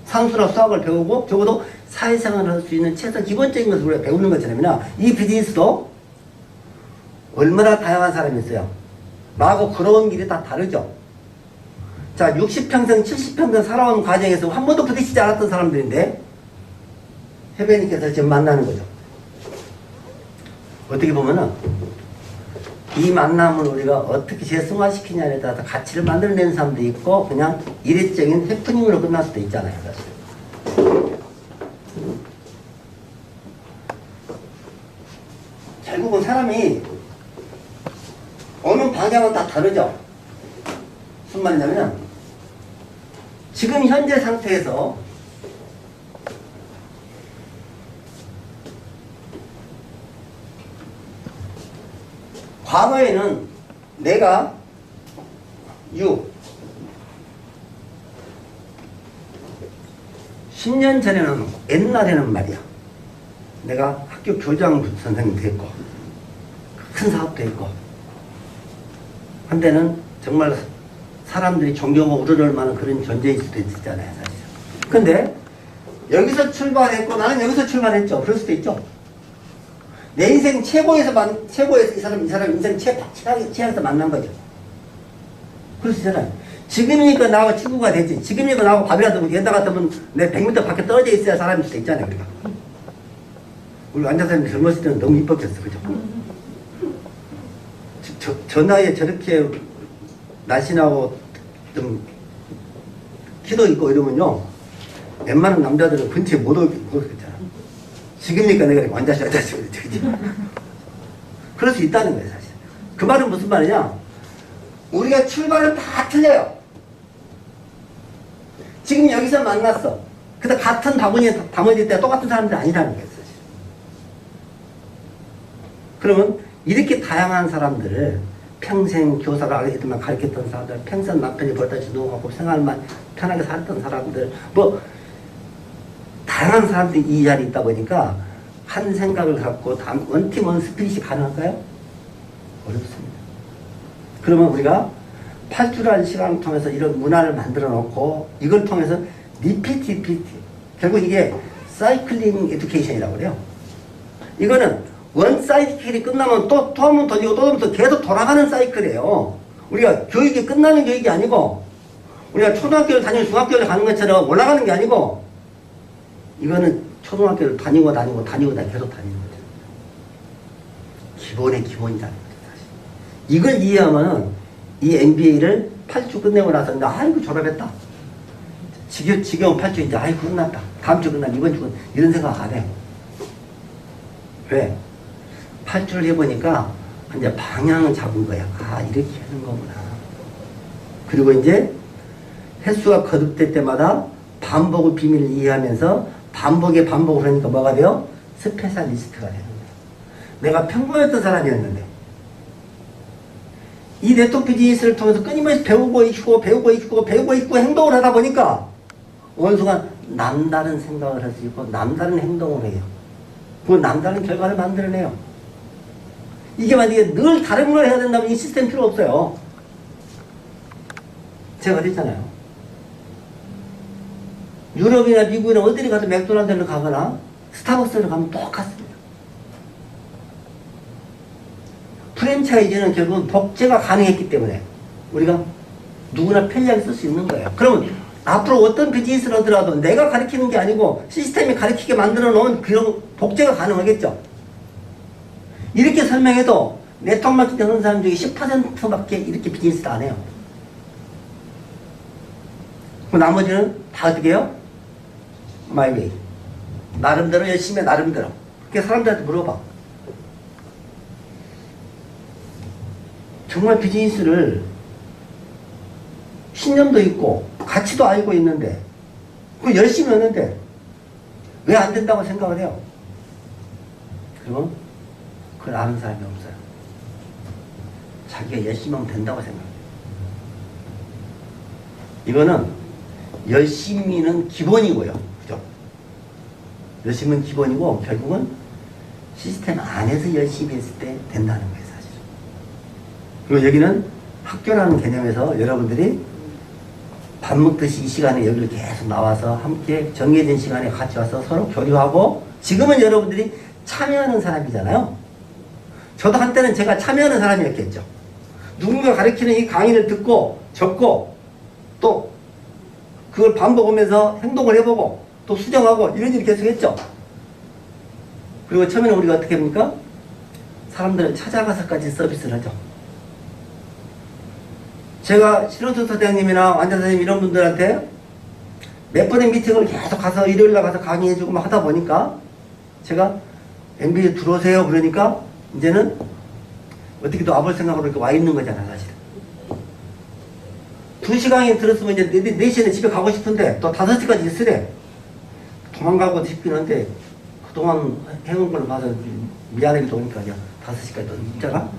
산수나 수학을 배우고 적어도 사회생활을 할 수 있는 최소 기본적인 것을 우리가 배우는 것처럼이나 이 비즈니스도 얼마나 다양한 사람이 있어요. 나하고 걸어온 길이 다 다르죠. 자, 60평생, 70평생 살아온 과정에서 한 번도 부딪히지 않았던 사람들인데 해변님께서 지금 만나는 거죠. 어떻게 보면은 이 만남을 우리가 어떻게 재승화시키냐에 따라서 가치를 만들어내는 사람도 있고 그냥 일회적인 해프닝으로 끝날 수도 있잖아요. 사실. 결국은 사람이 어느 방향은 다 다르죠. 무슨 말이냐면 지금 현재 상태에서 과거에는 내가 10년 전에는 옛날에는 말이야 내가 학교 교장 선생님 됐고 큰 사업도 했고 한때는 정말 사람들이 존경하고 우러를 만한 그런 존재일 수도 있잖아요 사실. 근데 여기서 출발했고 나는 여기서 출발했죠. 그럴 수도 있죠. 내 인생 최고에서 이 사람 인생 최악에서 만난 거죠. 그럴 수 있잖아요. 지금이니까 나하고 친구가 되지. 지금이니까 나하고 밥이라도 먹지. 옛날 같으면 내 100m 밖에 떨어져 있어야 사람일 수도 있잖아요. 우리가. 우리 완자사님 젊었을 때는 너무 이뻤겠어. 그죠? 저 나이에 저렇게 날씬하고 좀 키도 있고 이러면요. 웬만한 남자들은 근처에 못 오겠잖아. 지금이니까 내가 완자시 그렇지. 그럴 수 있다는 거예요, 사실. 그 말은 무슨 말이냐? 우리가 출발은 다 틀려요. 지금 여기서 만났어. 근데 같은 바구니에 담아질 때 똑같은 사람들이 아니라는 거예요, 사실. 그러면 이렇게 다양한 사람들을 평생 교사를 애들만 가르쳤던 사람들, 평생 남편이 벌다 주동하고 생활만 편하게 살았던 사람들, 뭐 다양한 사람들이 이 자리에 있다 보니까 한 생각을 갖고 원팀 원스피릿이 가능할까요? 어렵습니다. 그러면 우리가 8주라는 시간을 통해서 이런 문화를 만들어 놓고 이걸 통해서 리피트 결국 이게 사이클링 에듀케이션이라고 그래요. 이거는 원 사이클이 끝나면 또 한 번 던지고 또 한 번 더 계속 돌아가는 사이클이에요. 우리가 교육이 끝나는 교육이 아니고 우리가 초등학교를 다니고 중학교를 가는 것처럼 올라가는 게 아니고 이거는 초등학교를 다니고 계속 다니는 거죠. 기본의 기본이라는 거죠. 사실. 이걸 이해하면은 이 MBA를 8주 끝내고 나서 아이고 졸업했다. 지겨운 8주 이제 아이고 끝났다. 다음 주 끝났다. 이번 주 끝났다. 이런 생각 안 해. 왜? 8주를 해보니까 이제 방향을 잡은 거야. 아, 이렇게 하는 거구나. 그리고 이제 횟수가 거듭될 때마다 반복의 비밀을 이해하면서 반복을 하니까 뭐가 돼요? 스페셜리스트가 되는 거야. 내가 평범했던 사람이었는데 이 네트워크 비즈니스를 통해서 끊임없이 배우고 있고 행동을 하다 보니까 어느 순간 남다른 생각을 할 수 있고 남다른 행동을 해요. 그 남다른 결과를 만들어내요. 이게 만약에 늘 다른 걸 해야 된다면 이 시스템 필요 없어요. 제가 그랬잖아요. 유럽이나 미국이나 어디를 가도 맥도날드를 가거나 스타벅스를 가면 똑같습니다. 프랜차이즈는 결국은 복제가 가능했기 때문에 우리가 누구나 편리하게 쓸 수 있는 거예요. 그러면 앞으로 어떤 비즈니스를 하더라도 내가 가르치는 게 아니고 시스템이 가르치게 만들어 놓은 그런 복제가 가능하겠죠. 이렇게 설명해도 네트워크 마케팅 하는 사람 중에 10%밖에 이렇게 비즈니스를 안 해요. 그 나머지는 다 어떻게 해요? 마이웨이. 나름대로 열심히 해, 나름대로. 그렇게 사람들한테 물어봐. 정말 비즈니스를 신념도 있고 가치도 알고 있는데 그 열심히 하는데 왜 안 된다고 생각을 해요? 그러면 그걸 아는 사람이 없어요. 자기가 열심히 하면 된다고 생각해요. 이거는 열심히는 기본이고요. 그죠? 열심히는 기본이고 결국은 시스템 안에서 열심히 했을 때 된다는 거예요. 사실. 그리고 여기는 학교라는 개념에서 여러분들이 밥 먹듯이 이 시간에 여기를 계속 나와서 함께 정해진 시간에 같이 와서 서로 교류하고 지금은 여러분들이 참여하는 사람이잖아요. 저도 한때는 제가 참여하는 사람이었겠죠. 누군가 가르치는 이 강의를 듣고 적고 또 그걸 반복하면서 행동을 해보고 또 수정하고 이런 일을 계속 했죠. 그리고 처음에는 우리가 어떻게 합니까? 사람들을 찾아가서까지 서비스를 하죠. 제가 신원수 사장님이나 완전 선생님 이런 분들한테 몇 번의 미팅을 계속 가서 일요일날 가서 강의해주고 막 하다 보니까 제가 MBA 들어오세요 그러니까 이제는 어떻게 또 와볼 생각으로 이렇게 와 있는 거잖아 사실. 2시간이 들었으면 이제 4시에 집에 가고 싶은데 또 5시까지 있으래. 도망가고 싶긴 한데 그동안 해온 걸 봐서 미안하기도 하니까 그냥 5시까지 또 있잖아.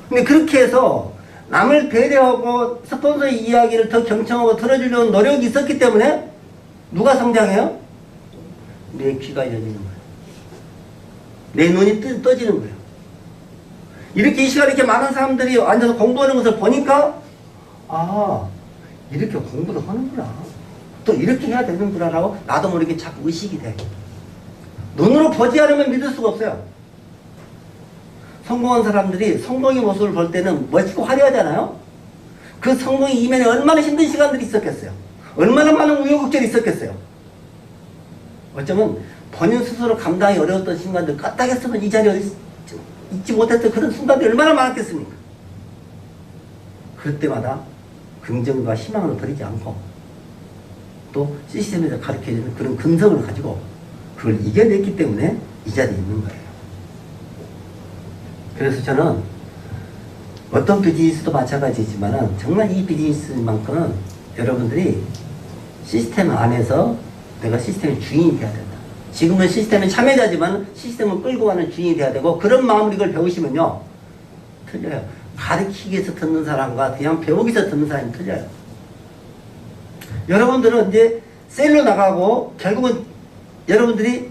근데 그렇게 해서 남을 배려하고 스폰서의 이야기를 더 경청하고 들어주려는 노력이 있었기 때문에 누가 성장해요? 내 귀가 열리는 거예요. 내 눈이 떠지는 거예요. 이렇게 이 시간에 이렇게 많은 사람들이 앉아서 공부하는 것을 보니까 아, 이렇게 공부를 하는구나. 또 이렇게 해야 되는구나 라고 나도 모르게 자꾸 의식이 돼. 눈으로 보지 않으면 믿을 수가 없어요. 성공한 사람들이 성공의 모습을 볼 때는 멋지고 화려하잖아요. 그 성공의 이면에 얼마나 힘든 시간들이 있었겠어요. 얼마나 많은 우여곡절이 있었겠어요. 어쩌면 본인 스스로 감당이 어려웠던 순간들 까딱했으면 이 자리에 있지 못했던 그런 순간들이 얼마나 많았겠습니까? 그럴 때마다 긍정과 희망을 버리지 않고 또 시스템에서 가르쳐주는 그런 근성을 가지고 그걸 이겨냈기 때문에 이 자리에 있는 거예요. 그래서 저는 어떤 비즈니스도 마찬가지지만 정말 이 비즈니스만큼은 여러분들이 시스템 안에서 내가 시스템의 주인이 돼야 된다. 지금은 시스템의 참여자지만 시스템을 끌고 가는 주인이 돼야 되고 그런 마음으로 이걸 배우시면요. 틀려요. 가르치기 위해서 듣는 사람과 그냥 배우기 위해서 듣는 사람이 틀려요. 여러분들은 이제 셀로 나가고 결국은 여러분들이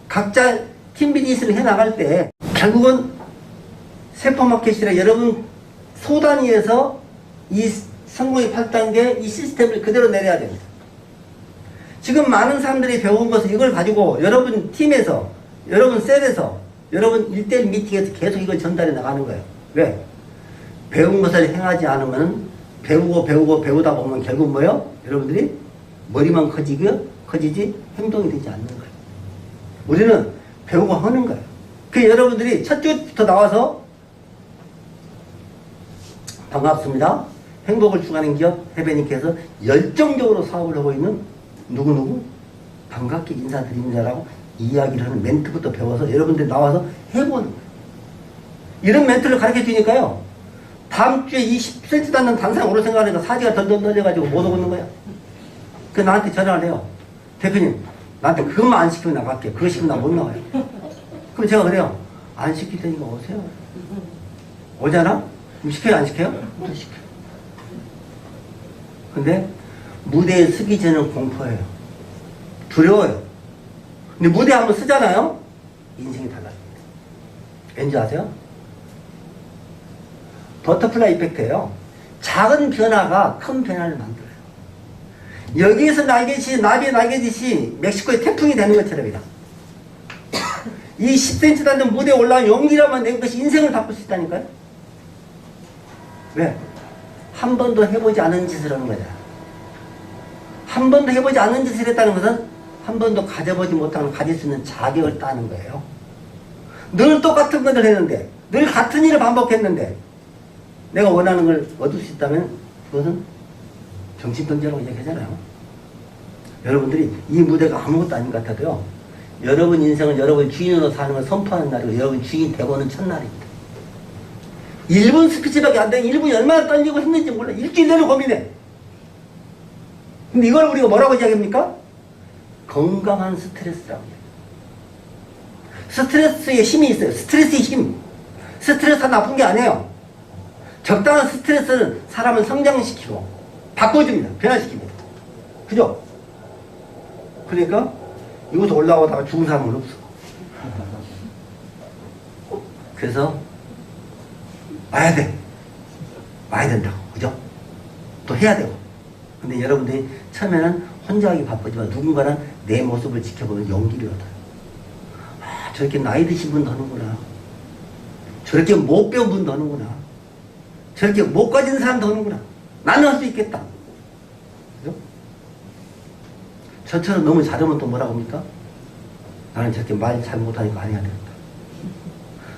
각자 팀 비즈니스를 해나갈 때 결국은 세포마켓이라 여러분 소단위에서 이 성공의 8단계 이 시스템을 그대로 내려야 됩니다. 지금 많은 사람들이 배운 것은 이걸 가지고 여러분 팀에서 여러분 셀에서 여러분 1대1 미팅에서 계속 이걸 전달해 나가는 거예요. 왜? 배운 것을 행하지 않으면 배우다 보면 결국 뭐예요? 여러분들이 머리만 커지지 행동이 되지 않는 거예요. 우리는 배우고 하는 거예요. 그 여러분들이 첫 주부터 나와서 반갑습니다. 행복을 추구하는 기업 해변님께서 열정적으로 사업을 하고 있는 누구누구 반갑게 인사드립니다라고 이야기를 하는 멘트부터 배워서 여러분들이 나와서 해보는 거예요. 이런 멘트를 가르쳐 주니까요. 다음 주에 이 10cm 닿는 단상으로 생각하니까 사지가 덜덜 떨려가지고 못 오고 있는 거야. 그 나한테 전화를 해요. 대표님, 나한테 그것만 안 시키면 나갈게. 그거 시키면 나 못 나와요. 그럼 제가 그래요. 안 시킬 테니까 오세요. 오잖아? 그럼 시켜요, 안 시켜요? 또 시켜요. 근데 무대에 서기 전은 공포예요. 두려워요. 근데 무대 한번 쓰잖아요? 인생이 달라집니다. 왠지 아세요? 버터플라이 이펙트예요. 작은 변화가 큰 변화를 만들어요. 여기에서 날개짓이, 나비의 날개짓이 멕시코의 태풍이 되는 것처럼이다. 이 10cm 닿는 무대에 올라온 용기라만 낸 것이 인생을 바꿀 수 있다니까요? 왜? 한 번도 해보지 않은 짓을 하는 거잖아. 한 번도 해보지 않은 짓을 했다는 것은 한 번도 가져보지 못하는 가질 수 있는 자격을 따는 거예요. 늘 똑같은 것을 했는데, 늘 같은 일을 반복했는데, 내가 원하는 걸 얻을 수 있다면 그것은 정신병자라고 얘기하잖아요. 여러분들이 이 무대가 아무것도 아닌 것 같아도요, 여러분 인생은 여러분 주인으로 사는 걸 선포하는 날이고 여러분 주인이 되고는 첫날입니다. 1분 스피치밖에 안 되는 1분이 얼마나 떨리고 힘든지 몰라. 일주일 내내 고민해. 근데 이걸 우리가 뭐라고 이야기합니까? 건강한 스트레스라고 이야기해요. 스트레스에 힘이 있어요. 스트레스의 힘. 스트레스가 나쁜 게 아니에요. 적당한 스트레스는 사람을 성장시키고 바꿔줍니다. 변화시킵니다. 그죠? 그러니까 이곳에 올라오다가 죽은 사람은 없어. 그래서 와야 돼. 와야 된다고. 그죠? 또 해야 되고. 근데 여러분들이 처음에는 혼자 하기 바쁘지만 누군가는 내 모습을 지켜보는 용기를 얻어요. 아, 저렇게 나이 드신 분도 하는구나. 저렇게 못 배운 분도 하는구나. 저렇게 못 가진 사람도 하는구나. 나는 할 수 있겠다. 그죠? 저처럼 너무 잘하면 또 뭐라고 합니까? 나는 저렇게 말 잘 못하니까 안 해야 되겠다.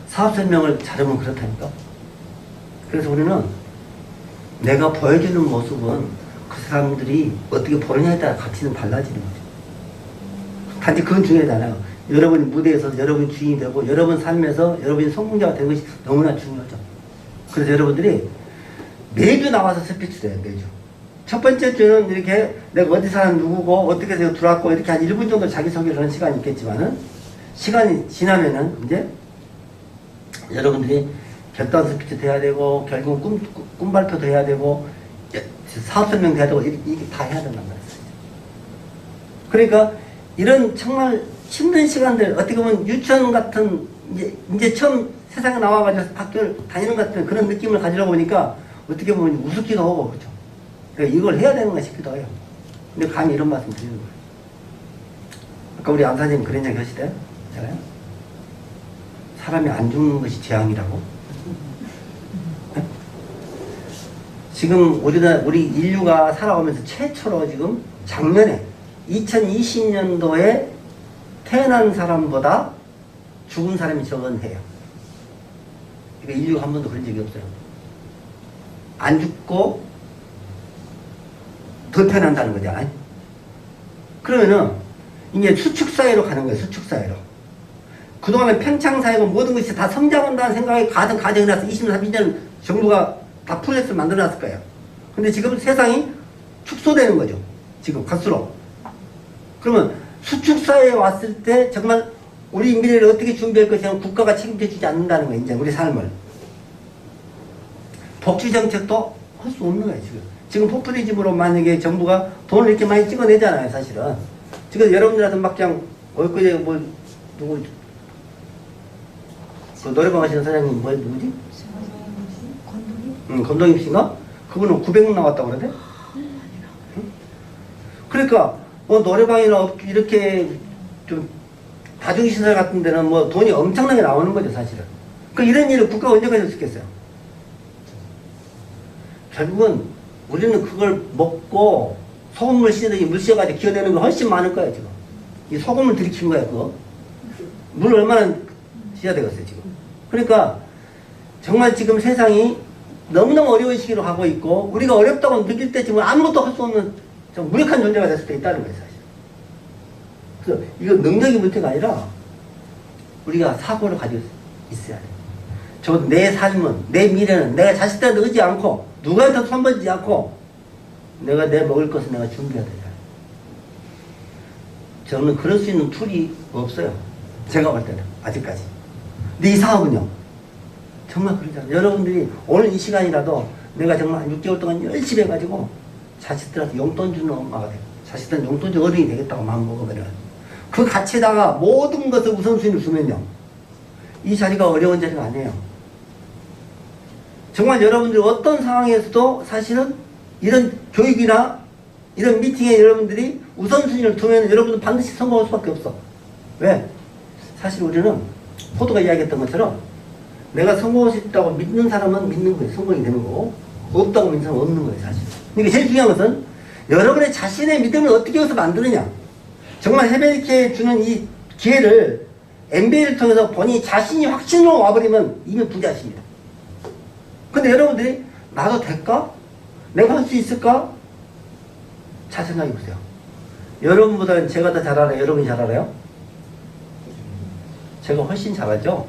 사업 설명을 잘하면 그렇다니까. 그래서 우리는 내가 보여주는 모습은 그 사람들이 어떻게 보느냐에 따라 가치는 달라지는 거죠. 단지 그건 중요하잖아요. 여러분이 무대에서 여러분이 주인이 되고 여러분 삶에서 여러분이 성공자가 되는 것이 너무나 중요하죠. 그래서 여러분들이 매주 나와서 스피치를 해요. 매주. 첫 번째 주는 이렇게 내가 어디 사는 누구고 어떻게 해서 들어왔고 이렇게 한 1분 정도 자기소개를 하는 시간이 있겠지만은 시간이 지나면은 이제 여러분들이 결단 스피치도 해야 되고 결국 꿈 발표도 해야 되고 사업 설명도 해야 되고 이게 다 해야 된단 말이에요. 그러니까 이런 정말 힘든 시간들 어떻게 보면 유치원 같은 이제 처음 세상에 나와가지고 학교를 다니는 것 같은 그런 느낌을 가지려고 보니까 어떻게 보면 우습기도 하고 그렇죠. 그러니까 이걸 해야 되는 거 싶기도 해요. 근데 감히 이런 말씀 드리는 거예요. 아까 우리 암사님 그런 얘기 하시대요? 사람이 안 죽는 것이 재앙이라고. 네? 지금 우리 인류가 살아오면서 최초로 지금 작년에 2020년도에 태어난 사람보다 죽은 사람이 적은 해요. 그러니까 인류가 한 번도 그런 적이 없어요. 안 죽고 더 태어난다는 거죠. 그러면은 이게 수축사회로 가는 거예요. 수축사회로. 그동안에 팽창사회고 모든 것이 다 성장한다는 생각에 가정이 나서 20년, 30년 정부가 다 프로젝트를 만들어놨을 거예요. 근데 지금 세상이 축소되는 거죠. 지금 갈수록. 그러면 수축사회에 왔을 때 정말 우리 미래를 어떻게 준비할 것이냐면 국가가 책임져 주지 않는다는 거예요. 이제 우리 삶을. 복지정책도 할 수 없는 거예요. 지금 포퓰리즘으로 만약에 정부가 돈을 이렇게 많이 찍어내잖아요. 사실은. 지금 여러분들한테 막 그냥 엊그제 뭐 누구 그 노래방 하시는 사장님 누구지? 건동임 씨인가? 그분은 900명 나왔다고 그러대? 응? 그러니까 뭐 노래방이나 이렇게 좀 다중시설 같은 데는 뭐 돈이 엄청나게 나오는 거죠. 사실은. 그 이런 일을 국가가 언제까지 할 수 있겠어요? 결국은 우리는 그걸 먹고 소금물 씌듯이 물 씌어가지고 기어내는 거 훨씬 많을 거예요. 지금 이 소금을 들이킨 거야. 그거 물 얼마나 시대가 되겠어요, 지금. 그러니까 정말 지금 세상이 너무너무 어려운 시기로 가고 있고, 우리가 어렵다고 느낄 때 지금 아무것도 할 수 없는 좀 무력한 존재가 될 수도 있다는 거예요, 사실. 그래서 이거 능력이 문제가 아니라 우리가 사고를 가지고 있어야 돼요. 내 삶은, 내 미래는 내가 자식들한테 의지 않고, 누구한테 손벌지 않고, 내가 내 먹을 것을 내가 준비해야 되잖아요. 저는 그럴 수 있는 툴이 없어요. 제가 볼 때는, 아직까지. 근데 이 사업은요, 정말 그러잖아요. 여러분들이 오늘 이 시간이라도 내가 정말 6개월 동안 열심히 해가지고 자식들한테 용돈 주는 엄마가 되고, 자식들한테 용돈 주는 어른이 되겠다고 마음 먹으면, 그 가치에다가 모든 것을 우선순위를 주면요, 이 자리가 어려운 자리가 아니에요. 정말 여러분들이 어떤 상황에서도 사실은 이런 교육이나 이런 미팅에 여러분들이 우선순위를 두면 여러분은 반드시 성공할 수밖에 없어. 왜? 사실 우리는 포도가 이야기했던 것처럼 내가 성공할 수 있다고 믿는 사람은 믿는 거예요. 성공이 되는 거고, 없다고 믿는 사람은 없는 거예요, 사실. 그러니까 제일 중요한 것은 여러분의 자신의 믿음을 어떻게 해서 만드느냐. 정말 헤베리케에 주는 이 기회를 MBA를 통해서 본인이 자신이 확신으로 와버리면 이미 부자십니다. 근데 여러분들이 나도 될까? 내가 할 수 있을까? 잘 생각해 보세요. 여러분보다는 제가 더 잘 알아요? 여러분이 잘 알아요? 제가 훨씬 잘하죠?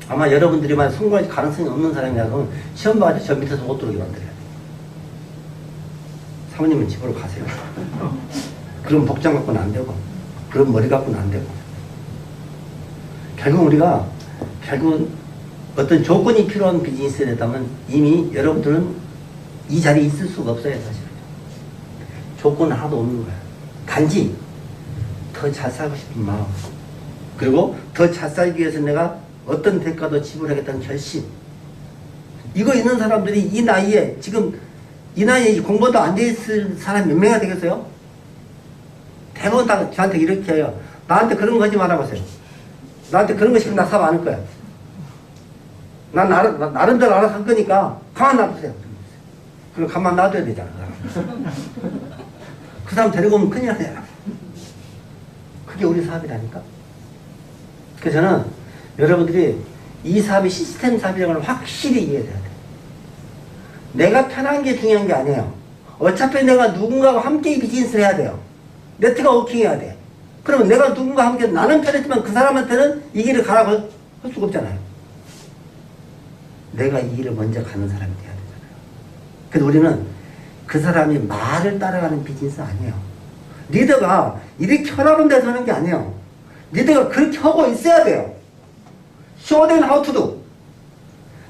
아마 여러분들이만 성공할 가능성이 없는 사람이라서 시험 봐가지고 저 밑에서 못 들어오게 만들어야 돼요. 사모님은 집으로 가세요. 그런 복장 갖고는 안 되고, 그런 머리 갖고는 안 되고. 결국 어떤 조건이 필요한 비즈니스에 대하면 이미 여러분들은 이 자리에 있을 수가 없어요, 사실. 조건은 하나도 없는 거야. 단지 더 잘 살고 싶은 마음, 그리고 더 잘 살기 위해서 내가 어떤 대가도 지불하겠다는 결심. 이거 있는 사람들이 이 나이에, 지금 이 나이에 공부도 안 돼 있을 사람이 몇 명이나 되겠어요? 대부분 다 저한테 이렇게 해요. 나한테 그런 거 하지 말아보세요. 나한테 그런 거 시키면 나 사업 안 할 거야. 난 나름대로 알아서 할 거니까 가만 놔두세요. 그리고 가만 놔둬야 되잖아. 그 사람 데리고 오면 큰일 나잖아. 그게 우리 사업이라니까. 그래서 저는 여러분들이 이 사업이 시스템 사업이라는 걸 확실히 이해해야 돼. 내가 편한 게 중요한 게 아니에요. 어차피 내가 누군가와 함께 비즈니스를 해야 돼요. 네트워킹 해야 돼. 그러면 내가 누군가와 함께, 나는 편했지만 그 사람한테는 이 길을 가라고 할 수가 없잖아요. 내가 이 길을 먼저 가는 사람이 돼야 되잖아요. 그래서 우리는 그 사람이 말을 따라가는 비즈니스 아니에요. 리더가 이렇게 하라는 데서 하는 게 아니에요. 리더가 그렇게 하고 있어야 돼요. Show them how to do.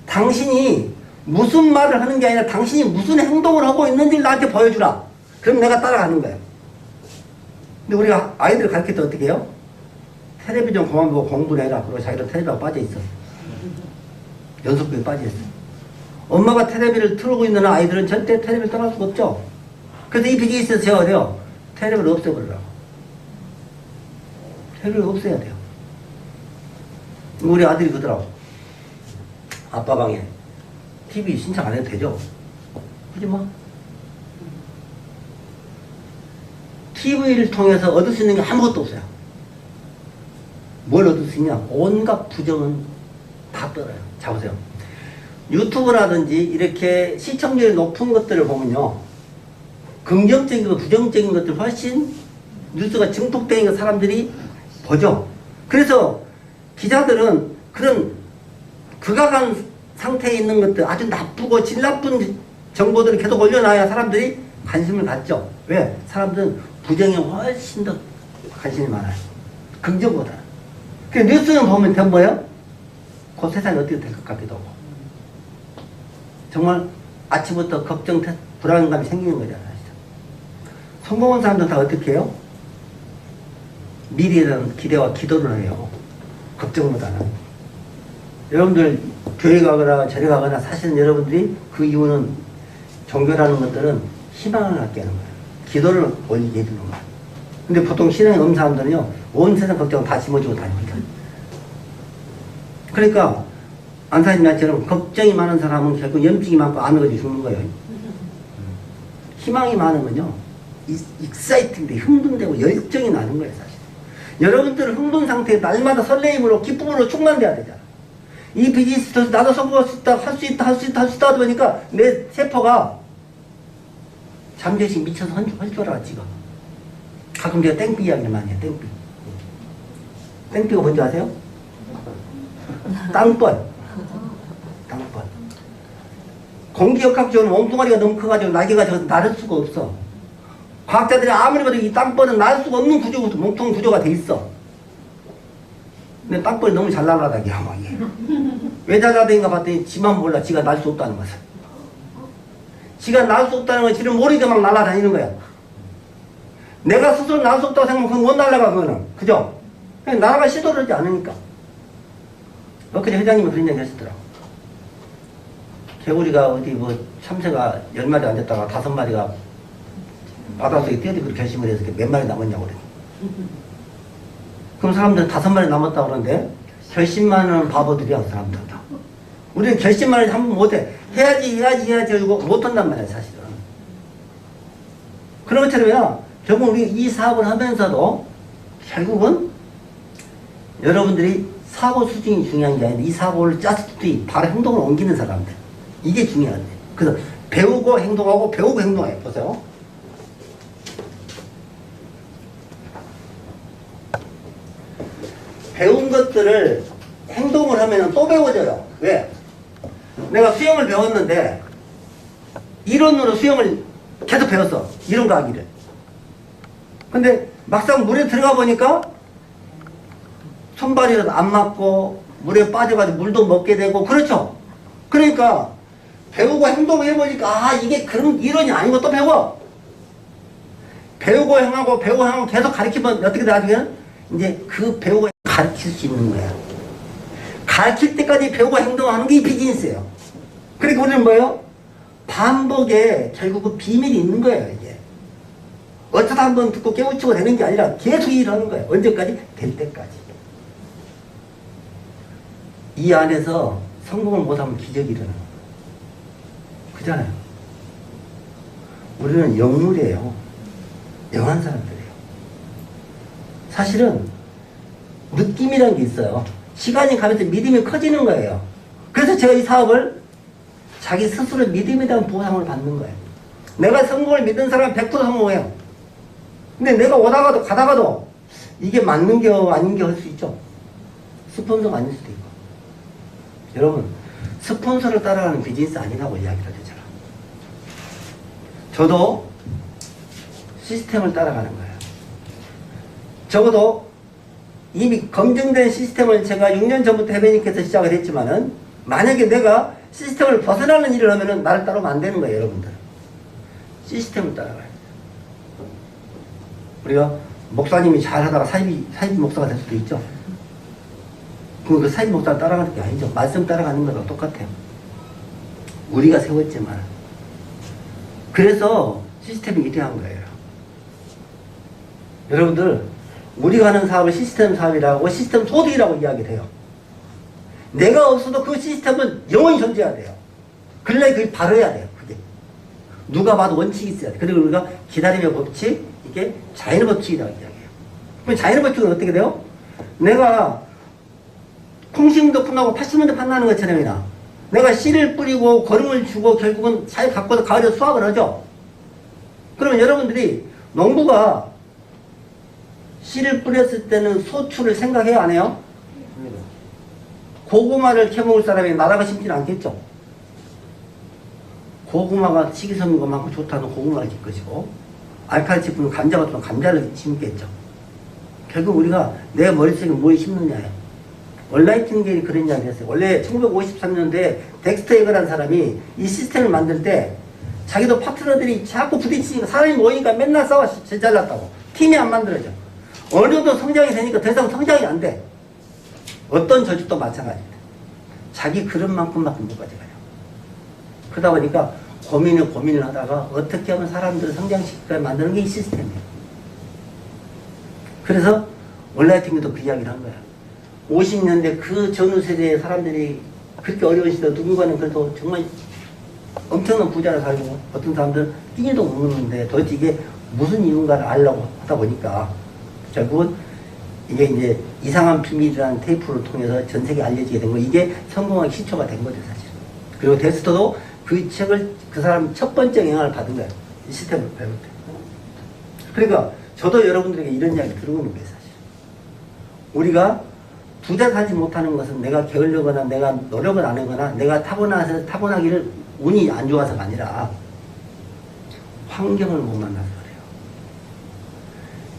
당신이 무슨 말을 하는 게 아니라 당신이 무슨 행동을 하고 있는지를 나한테 보여주라. 그럼 내가 따라가는 거예요. 근데 우리가 아이들을 가르칠 때 어떻게 해요? 텔레비 좀 그만 보고 공부를 해라. 그리고 자기도 텔레비가 빠져있어. 연속극에 빠져있어. 엄마가 텔레비를 틀고 있는 아이들은 절대 텔레비를 떠날 수가 없죠. 그래서 이 비즈니스에서 제가 어때요? 텔레비를 없애버리라고. 텔레비를 없애야 돼요. 우리 아들이 그러더라고. 아빠 방에 TV 신청 안 해도 되죠? 그지 뭐? TV를 통해서 얻을 수 있는 게 아무것도 없어요. 뭘 얻을 수 있냐? 온갖 부정은 다 떨어요. 자, 보세요. 유튜브라든지 이렇게 시청률이 높은 것들을 보면요, 긍정적이고 부정적인 것들 훨씬 뉴스가 증폭되는 사람들이 보죠. 그래서 기자들은 그런 극악한 상태에 있는 것들, 아주 나쁘고 질 나쁜 정보들을 계속 올려놔야 사람들이 관심을 갖죠. 왜? 사람들은 부정에 훨씬 더 관심이 많아요. 긍정보다. 그 뉴스는 보면 된 뭐예요? 그 세상이 어떻게 될 것 같기도 하고. 정말 아침부터 걱정, 불안감이 생기는 거잖아요. 성공한 사람들은 다 어떻게 해요? 미래에 대한 기대와 기도를 해요. 걱정보다는. 여러분들 교회 가거나 절에 가거나 사실은 여러분들이 그 이유는 종교라는 것들은 희망을 갖게 하는 거예요. 기도를 올리게 해주는 거예요. 근데 보통 신앙이 없는 사람들은요, 온 세상 걱정을 다 짊어지고 다닙니다. 그러니까 안사님처럼 걱정이 많은 사람은 결국 염증이 많고 안 먹어지고 죽는 거예요. 희망이 많으면요, 익사이팅돼, 흥분되고 열정이 나는 거예요, 사실. 여러분들 흥분 상태에 날마다 설레임으로 기쁨으로 충만돼야 되잖아. 이 비즈니스 나도 성공할 수 있다, 할 수 있다, 할 수 있다, 할 수 있다 하다 보니까 내 세포가 잠재식 미쳐서 할 줄 알아, 지금. 가끔 제가 땡삐 이야기를 많이 해요, 땡삐. 땡삐가 뭔지 아세요? 땅벌. 땅벌. 공기역학적으로 몸뚱아리가 너무 커가지고 날개가 저 나를 수가 없어. 과학자들이 아무리 봐도 이 땅벌은 날 수가 없는 구조, 몸통 구조가 돼 있어. 근데 땅벌이 너무 잘 날아다니야, 막 이게. 왜 잘 날아다니는가 봤더니 지만 몰라. 지가 날 수 없다는 것을. 지가 날 수 없다는 걸 지는 모르게 막 날아다니는 거야. 내가 스스로 날 수 없다고 생각하면 그건 못 날아가, 그거는. 그죠? 그냥 날아갈 시도를 하지 않으니까. 엊그제 회장님이 그런 얘기 하시더라고. 개구리가 어디 뭐 참새가 10마리 앉았다가 5마리가 바닷속에 뛰어들고 결심을 해서 몇 마리 남았냐고 그래. 그럼 사람들은 5마리 남았다고 그러는데 결심만 하는 바보들이야, 사람들 다. 우리는 결심만 한번 못해. 해야지 하고 못한단 말이야, 사실은. 그런 것처럼요, 결국 우리 이 사업을 하면서도 결국은 여러분들이 사고 수준이 중요한 게 아니라 이 사고를 짰을 때 바로 행동을 옮기는 사람들. 이게 중요한데. 그래서 배우고 행동하고 배우고 행동해. 보세요. 배운 것들을 행동을 하면 또 배워져요. 왜? 내가 수영을 배웠는데 이론으로 수영을 계속 배웠어. 이론 강의를. 근데 막상 물에 들어가 보니까 손발이라도 안 맞고 물에 빠져가지고 물도 먹게 되고 그렇죠. 그러니까 배우고 행동해보니까 아 이게 그런 이론이 아니고 또 배워. 배우고 행하고 배우고 행하고 계속 가르치면 어떻게 돼? 나중에는 이제 그 배우고 가르칠 수 있는 거야. 가르칠 때까지 배우고 행동하는 게 이 비즈니스예요. 그러니까 우리는 뭐예요? 반복에 결국은 비밀이 있는 거예요. 이게 어쩌다 한번 듣고 깨우치고 되는 게 아니라 계속 일을 하는 거예요. 언제까지? 될 때까지. 이 안에서 성공을 못하면 기적이 일어나는 거예요. 그잖아요. 우리는 영물이에요. 영한 사람들이에요. 사실은 느낌이라는 게 있어요. 시간이 가면서 믿음이 커지는 거예요. 그래서 제가 이 사업을 자기 스스로 믿음에 대한 보상을 받는 거예요. 내가 성공을 믿는 사람은 100% 성공해요. 근데 내가 오다가도 가다가도 이게 맞는 게 아닌 게 할 수 있죠. 스폰서가 아닐 수도 있고. 여러분 스폰서를 따라가는 비즈니스 아니라고 이야기를 하잖아. 저도 시스템을 따라가는 거예요. 적어도 이미 검증된 시스템을 제가 6년 전부터 해배님께서 시작을 했지만은 만약에 내가 시스템을 벗어나는 일을 하면은 나를 따르면 안 되는 거예요, 여러분들. 시스템을 따라가야 돼요. 우리가 목사님이 잘 하다가 사입 목사가 될 수도 있죠. 그 사입 목사를 따라가는 게 아니죠. 말씀 따라가는 거랑 똑같아요. 우리가 세웠지만. 그래서 시스템이 위대한 거예요. 여러분들, 우리가 하는 사업을 시스템 사업이라고 시스템 소득이라고 이야기를 해요. 내가 없어도 그 시스템은 영원히 존재해야 돼요. 그러려니 그게 바로 해야 돼요. 그게. 누가 봐도 원칙이 있어야 돼요. 그리고 우리가 기다림의 법칙, 이게 자연의 법칙이라고 이야기해요. 그럼 자연의 법칙은 어떻게 돼요? 내가 콩심도 푼다고 80년대 판나는 것처럼이나 내가 씨를 뿌리고 거름을 주고 결국은 잘 갖고서 가을에 수확을 하죠. 그러면 여러분들이 농부가 씨를 뿌렸을 때는 소출을 생각해요, 안 해요? 고구마를 캐먹을 사람이 나라가 심지는 않겠죠. 고구마가 식이섬유 것만큼 좋다는 고구마를 질 것이고 알칼리 제품은 감자 같은 감자를 심겠죠. 결국 우리가 내 머릿속에 뭘 심느냐예요. 얼라이팅겔이 그런 이야기를 했어요. 원래 1953년도에 덱스터 에거라는 사람이 이 시스템을 만들 때 자기도 파트너들이 자꾸 부딪히니까 사람이 모이니까 맨날 싸워. 잘났다고. 팀이 안 만들어져. 어느 정도 성장이 되니까 더 이상 성장이 안 돼. 어떤 저축도 마찬가지입니다. 자기 그릇만큼밖에 못 가져가요. 그러다 보니까 고민을 하다가 어떻게 하면 사람들을 성장시킬까 만드는 게 이 시스템이에요. 그래서 온라이팅도 그 이야기를 한 거야. 50년대 그 전후 세대의 사람들이 그렇게 어려운 시대 누군가는 그래도 정말 엄청난 부자를 살고 어떤 사람들은 끼니도 못 먹는데 도대체 이게 무슨 이유인가를 알려고 하다 보니까 결국은 이게 이제 이상한 비밀이라는 테이프를 통해서 전 세계에 알려지게 된 거, 이게 성공의 시초가 된 거죠, 사실. 그리고 데스터도 그 책을 그 사람 첫 번째 영향을 받은 거예요. 이 시스템을 배울 때. 그러니까 저도 여러분들에게 이런 이야기 들어오는 거예요, 사실. 우리가 부자하지 못하는 것은 내가 게을르거나 내가 노력을 안 하거나 내가 타고나기를 운이 안 좋아서가 아니라 환경을 못 만나서 그래요.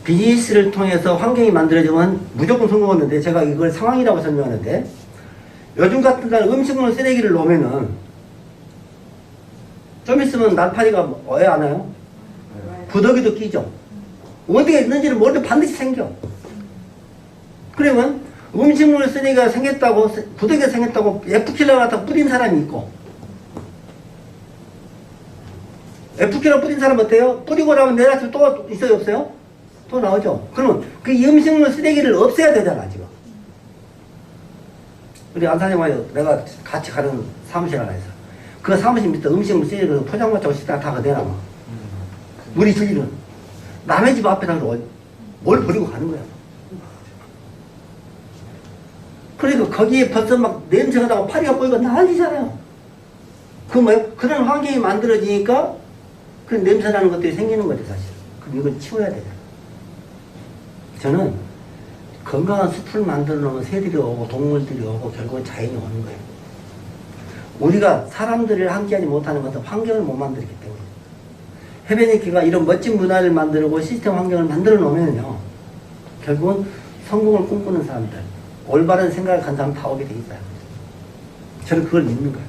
비즈니스를 통해서 환경이 만들어지면 무조건 성공하는데, 제가 이걸 상황이라고 설명하는데, 요즘 같은 날 음식물 쓰레기를 놓으면은 좀 있으면 날파리가 왜 안 와요? 부더기도 끼죠. 어디에 있는지를 모르는데 반드시 생겨. 그러면 음식물 쓰레기가 생겼다고, 부더기가 생겼다고 F킬러 갖다 뿌린 사람이 있고, F킬러 뿌린 사람 어때요? 뿌리고 나면 내일 아침 또 있어요, 없어요? 또 나오죠. 그러면 그 음식물 쓰레기를 없애야 되잖아, 지금. 우리 안사님하고 내가 같이 가는 사무실 하나 있어. 그 사무실 밑에 음식물 쓰레기를 포장마차 오시다가 다 그대나. 우리 주인은 남의 집 앞에다 뭘 버리고 가는 거야. 그러니까 거기에 벌써 막 냄새가 나고 파리가 보이고 난리잖아요. 그 뭐예요? 그런 환경이 만들어지니까 그 냄새 나는 것들이 생기는 거죠, 사실. 그럼 이걸 치워야 되잖아. 저는 건강한 숲을 만들어 놓으면 새들이 오고 동물들이 오고 결국은 자연이 오는 거예요. 우리가 사람들을 함께하지 못하는 것은 환경을 못 만들었기 때문에. 헤베니키가 이런 멋진 문화를 만들고 시스템 환경을 만들어 놓으면요, 결국은 성공을 꿈꾸는 사람들, 올바른 생각을 간 사람 다 오게 돼 있어요. 저는 그걸 믿는 거예요.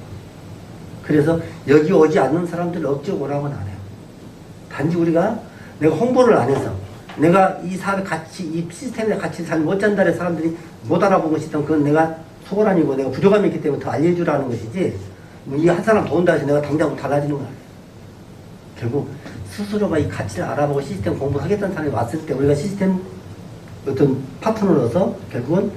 그래서 여기 오지 않는 사람들을 억지로 오라고는 안 해요. 단지 우리가 내가 홍보를 안 해서, 내가 이 사회 같이, 이 시스템에 같이 잘 못 잔다는 사람들이 못 알아본 것이 있다면 그건 내가 속을 아니고 내가 부족함이 있기 때문에 더 알려주라는 것이지, 뭐 이 한 사람 도운다 해서 내가 당장 달라지는 건 아니에요. 결국 스스로가 이 가치를 알아보고 시스템 공부를 하겠다는 사람이 왔을 때 우리가 시스템 어떤 파트너로서 결국은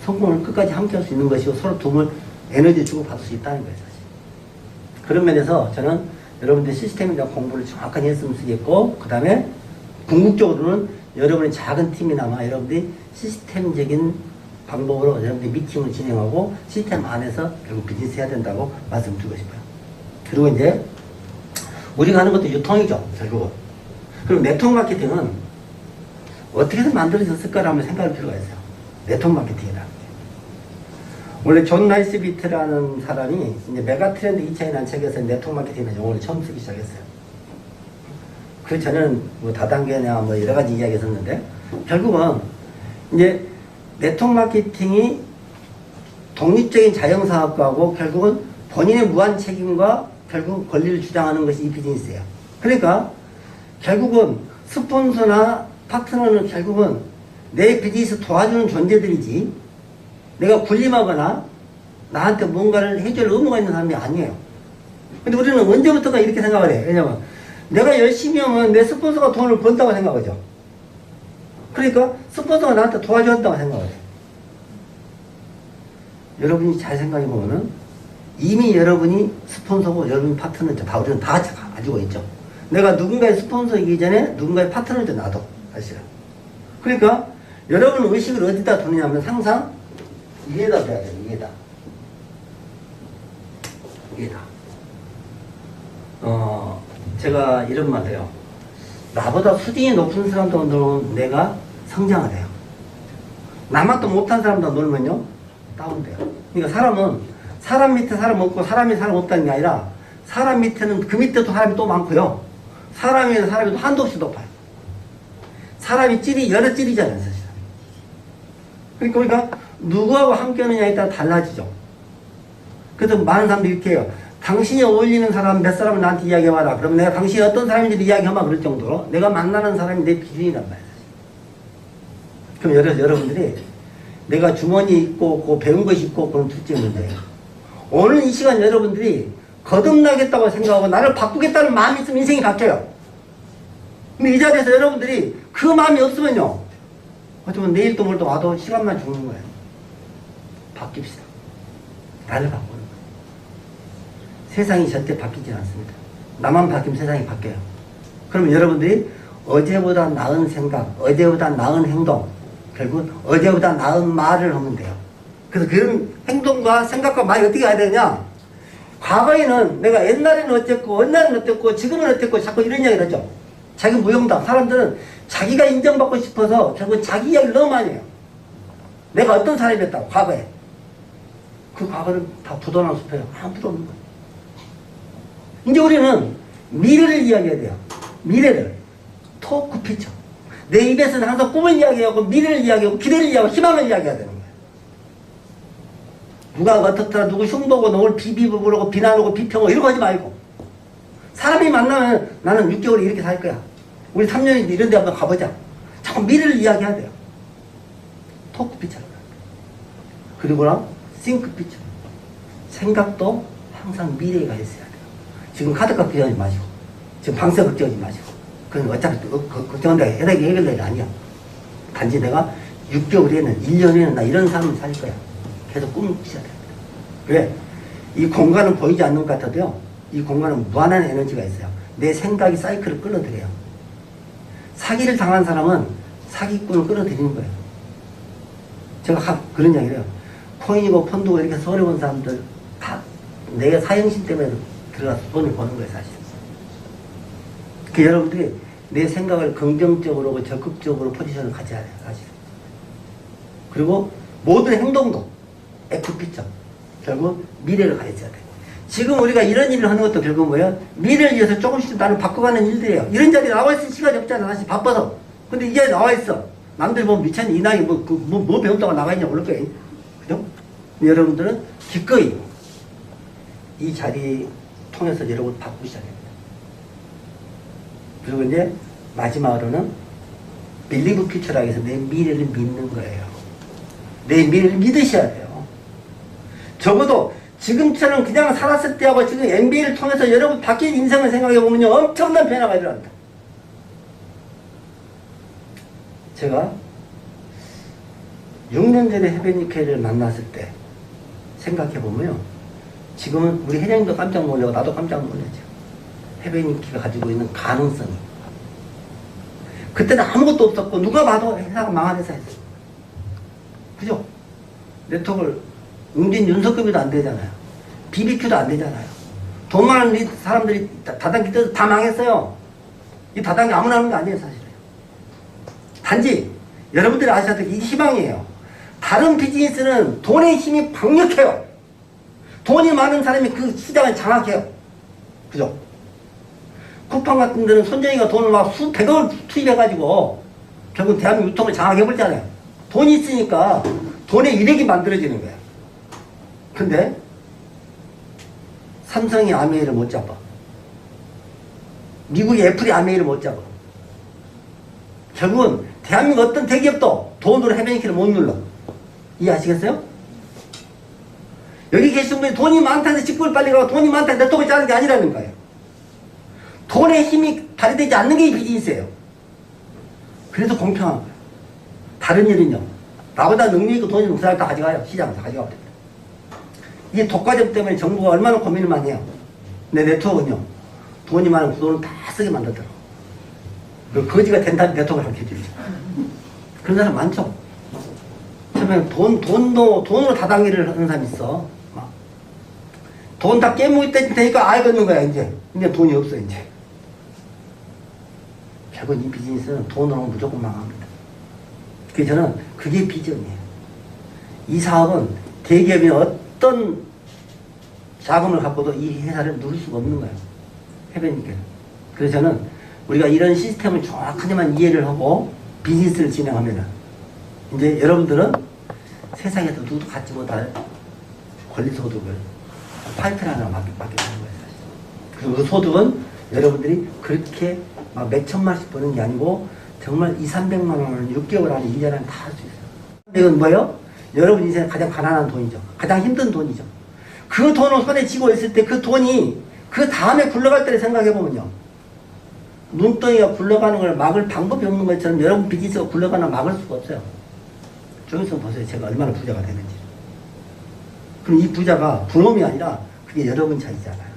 성공을 끝까지 함께 할 수 있는 것이고 서로 도움을 에너지 주고 받을 수 있다는 거예요, 사실. 그런 면에서 저는 여러분들 시스템에 대한 공부를 정확하게 했으면 쓰겠고, 그 다음에 궁극적으로는 여러분의 작은 팀이나마 여러분들이 시스템적인 방법으로 여러분들이 미팅을 진행하고 시스템 안에서 결국 비즈니스 해야 된다고 말씀드리고 싶어요. 그리고 이제 우리가 하는 것도 유통이죠, 결국은. 그럼 네트워크 마케팅은 어떻게 해서 만들어졌을까를 한번 생각할 필요가 있어요. 네트워크 마케팅이라는 게. 원래 존 나이스비트라는 사람이 이제 메가트렌드 2차이라는 책에서 네트워크 마케팅의 용어를 처음 쓰기 시작했어요. 그 전에는 뭐 다단계냐 뭐 여러 가지 이야기 했었는데, 결국은 이제 네트워크 마케팅이 독립적인 자영사업가하고 결국은 본인의 무한 책임과 결국 권리를 주장하는 것이 이 비즈니스예요. 그러니까 결국은 스폰서나 파트너는 결국은 내 비즈니스 도와주는 존재들이지, 내가 군림하거나 나한테 뭔가를 해줄 의무가 있는 사람이 아니에요. 근데 우리는 언제부터가 이렇게 생각을 해요. 왜냐면 내가 열심히 하면 내 스폰서가 돈을 번다고 생각하죠. 그러니까 스폰서가 나한테 도와줬다고 생각을 해요. 여러분이 잘 생각해 보면은 이미 여러분이 스폰서고 여러분이 파트너죠. 다 우리는 다 같이 가지고 있죠. 내가 누군가의 스폰서이기 전에 누군가의 파트너죠, 나도 사실은. 그러니까 여러분 의식을 어디다 두느냐면 항상 위에다 둬야 돼요. 위에다. 제가 이런 말 해요. 나보다 수준이 높은 사람도 놀면 내가 성장을 해요. 나만도 못한 사람도 놀면요, 다운돼요. 그러니까 사람은 사람 밑에 사람 없고 사람이 사람 없다는 게 아니라, 사람 밑에는 그 밑에도 사람이 또 많고요, 사람 위에는 사람이 또 한도 없이 높아요. 사람이 여러 찔이잖아요, 사실. 그러니까 누구하고 함께 하느냐에 따라 달라지죠. 그래서 많은 사람들이 이렇게 해요. 당신이 어울리는 사람 몇 사람을 나한테 이야기해봐라. 그러면 내가 당신이 어떤 사람인지 이야기하면 그럴 정도로 내가 만나는 사람이 내 기준이란 말이에요. 그럼 여러분들이 내가 주머니 있고 그 배운 것이 있고 그건 둘째 문제예요. 오늘 이 시간 여러분들이 거듭나겠다고 생각하고 나를 바꾸겠다는 마음이 있으면 인생이 바뀌어요. 근데 이 자리에서 여러분들이 그 마음이 없으면요, 어쩌면 내일 또 뭘 또 와도 시간만 죽는 거예요. 바뀝시다. 나를 바꾸는 거예요. 세상이 절대 바뀌지 않습니다. 나만 바뀌면 세상이 바뀌어요. 그러면 여러분들이 어제보다 나은 생각, 어제보다 나은 행동, 결국 어제보다 나은 말을 하면 돼요. 그래서 그런 행동과 생각과 말이 어떻게 해야 되냐? 과거에는 내가 옛날에는 어땠고, 옛날에는 어땠고, 지금은 어땠고, 자꾸 이런 이야기를 하죠. 자기 무용담. 사람들은 자기가 인정받고 싶어서 결국 자기 이야기를 너무 많이 해요. 내가 어떤 사람이었다고, 과거에. 그 과거는 다 부도난 숲이에요. 아무도 없는 거예요. 이제 우리는 미래를 이야기해야 돼요. 미래를. 토크 피처. 내 입에서는 항상 꿈을 이야기하고, 미래를 이야기하고, 기대를 이야기하고, 희망을 이야기해야 되는 거예요. 누가 어떻더라, 누구 흉보고, 누굴 비비고, 그러고, 비난하고, 비평하고, 이런 거 하지 말고. 사람이 만나면 나는 6개월에 이렇게 살 거야. 우리 3년인데 이런 데 한번 가보자. 자꾸 미래를 이야기해야 돼요. 토크 피처. 그리고는 싱크 피처. 생각도 항상 미래가 있어야 돼요. 지금 카드 걱정하지 마시고, 지금 방세 걱정하지 마시고. 그건 어차피 걱정한다 해결될 일이 아니야. 단지 내가 6개월에는, 1년에는 나 이런 삶을 살 거야. 계속 꿈을 꾸셔야 됩니다. 왜? 이 공간은 보이지 않는 것 같아도요, 이 공간은 무한한 에너지가 있어요. 내 생각이 사이클을 끌어들여요. 사기를 당한 사람은 사기꾼을 끌어들이는 거예요. 제가 그런 이야기를 해요. 코인이고 펀드고 이렇게 손해본 사람들 다 내 사형심 때문에 들어가서 돈을 버는 거예요, 사실. 그 여러분들이 내 생각을 긍정적으로 적극적으로 포지션을 가져야 돼요, 사실. 그리고 모든 행동도 FP죠. 결국 미래를 가르쳐야 돼요. 지금 우리가 이런 일을 하는 것도 결국 뭐예요? 미래를 위해서 조금씩 나를 바꿔가는 일들이에요. 이런 자리에 나와 있을 시간이 없잖아, 사실 바빠서. 근데 이 자리에 나와 있어. 남들 보면 미쳤니? 이 나이 뭐 배운다고 나가 있냐 모를 거예요. 그죠? 여러분들은 기꺼이 이 자리 통해서 여러분 바꾸셔야 됩니다. 그리고 이제 마지막으로는 빌리브 퓨처라고 해서 내 미래를 믿는 거예요. 내 미래를 믿으셔야 돼요. 적어도 지금처럼 그냥 살았을 때하고 지금 MBA를 통해서 여러분 바뀐 인생을 생각해 보면요, 엄청난 변화가 일어납니다. 제가 6년 전에 해변니케를 만났을 때 생각해 보면요, 지금은 우리 회장님도 깜짝 놀라고 나도 깜짝 놀랐죠. 해변니케가 가지고 있는 가능성이. 그때는 아무것도 없었고 누가 봐도 회사가 망한 회사였어요. 그죠? 네트워크를 웅진 윤석급이도 안 되잖아요. BBQ도 안 되잖아요. 돈 많은 사람들이 다단계 떠서 다 망했어요. 이 다단계 아무나 하는 게 아니에요, 사실은. 단지 여러분들이 아셔야 될 게 이게 희망이에요. 다른 비즈니스는 돈의 힘이 강력해요. 돈이 많은 사람이 그 시장을 장악해요. 그죠? 쿠팡 같은 데는 손정이가 돈을 막 수백억을 투입해가지고 결국 대한민국 유통을 장악해버리잖아요. 돈이 있으니까 돈의 일액이 만들어지는 거예요. 근데 삼성이 아메이를 못 잡아. 미국의 애플이 아메이를 못 잡아. 결국은 대한민국 어떤 대기업도 돈으로 해변니케를 못 눌러. 이해하시겠어요? 여기 계신 분이 돈이 많다고 해서 직구를 빨리 가고 돈이 많다고 해서 네트워크를 짜는 게 아니라는 거예요. 돈의 힘이 발휘되지 않는 게 비즈니스예요. 그래서 공평한 거예요. 다른 일은요, 나보다 능력 있고 돈이 높은 사람 다 가져가요. 시장에서 가져가면 됩니다. 이게 독과점 때문에 정부가 얼마나 고민을 많이 해요. 내 네트워크는요, 돈이 많은 구도는 다 쓰게 만들더라고. 그 거지가 된다는 네트워크를 가르쳐 주죠. 그런 사람 많죠. 처음에 돈으로 다단계를 하는 사람 있어. 돈 다 깨무기 때니까 알겠는 거야, 이제. 근데 돈이 없어, 이제. 결국 이 비즈니스는 돈으로 무조건 망합니다. 그래서 저는 그게 비전이에요. 이 사업은 대기업이 어떤 자금을 갖고도 이 회사를 누릴 수가 없는 거예요. 해변니케. 그래서 저는 우리가 이런 시스템을 정확하게만 이해를 하고 비즈니스를 진행하면 이제 여러분들은 세상에서 누구도 갖지 못할 권리소득을 파이프라인으로 맡게 되는 거예요. 그리고 그 소득은 여러분들이 그렇게 막 몇 천만씩 버는 게 아니고 정말 200~300만 원을 6개월 안에 1년 안에 다 할 수 있어요. 이건 뭐예요? 여러분 인생에 가장 가난한 돈이죠. 가장 힘든 돈이죠. 그 돈을 손에 쥐고 있을 때 그 돈이 그 다음에 굴러갈 때를 생각해보면요, 눈덩이가 굴러가는 걸 막을 방법이 없는 것처럼 여러분 비즈니스가 굴러가는 걸 막을 수가 없어요. 저기서 보세요. 제가 얼마나 부자가 되는지. 그럼 이 부자가 부놈이 아니라 그게 여러분 차이잖아요.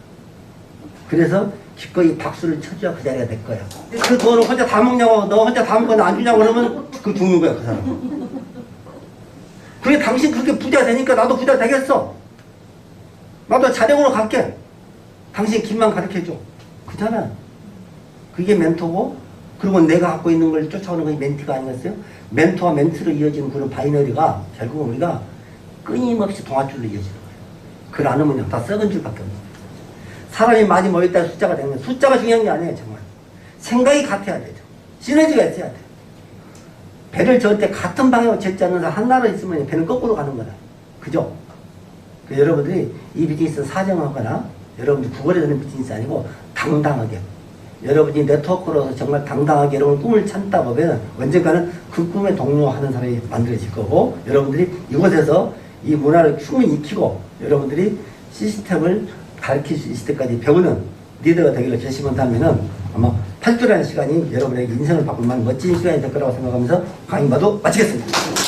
그래서 기꺼이 박수를 쳐줘야 그 자리가 될 거예요. 그 돈을 혼자 다 먹냐고, 너 혼자 다 먹거나 안 주냐고 그러면 그 죽는 거야, 그 사람. 그래, 당신 그렇게 부자 되니까 나도 부자 되겠어. 나도 자력으로 갈게. 당신 길만 가르쳐줘. 그잖아. 그게 멘토고, 그리고 내가 갖고 있는 걸 쫓아오는 것이 멘티가 아니었어요? 멘토와 멘트로 이어지는 그런 바이너리가 결국 우리가 끊임없이 동아줄로 이어지는 거예요. 그걸 안 하면요, 다 썩은 줄밖에 없는 거예요. 사람이 많이 모였다 숫자가 되는 거예요. 숫자가 중요한 게 아니에요, 정말. 생각이 같아야 되죠. 시너지가 있어야 돼요. 배를 저을 때 같은 방향으로 젓지 않는 사람 하나로 있으면 배는 거꾸로 가는 거다. 그죠? 여러분들이 이 비즈니스 사정하거나 여러분들 구걸에 드는 비즈니스 아니고 당당하게 여러분이 네트워크로서 정말 당당하게 여러분 꿈을 찾다 보면 언젠가는 그 꿈에 동료하는 사람이 만들어질 거고 여러분들이 이곳에서 이 문화를 충분히 익히고 여러분들이 시스템을 가르칠 수 있을 때까지 배우는 리더가 되기를 결심한다면은 아마 8주라는 시간이 여러분에게 인생을 바꿀 만한 멋진 시간이 될 거라고 생각하면서 강의 모두 마치겠습니다.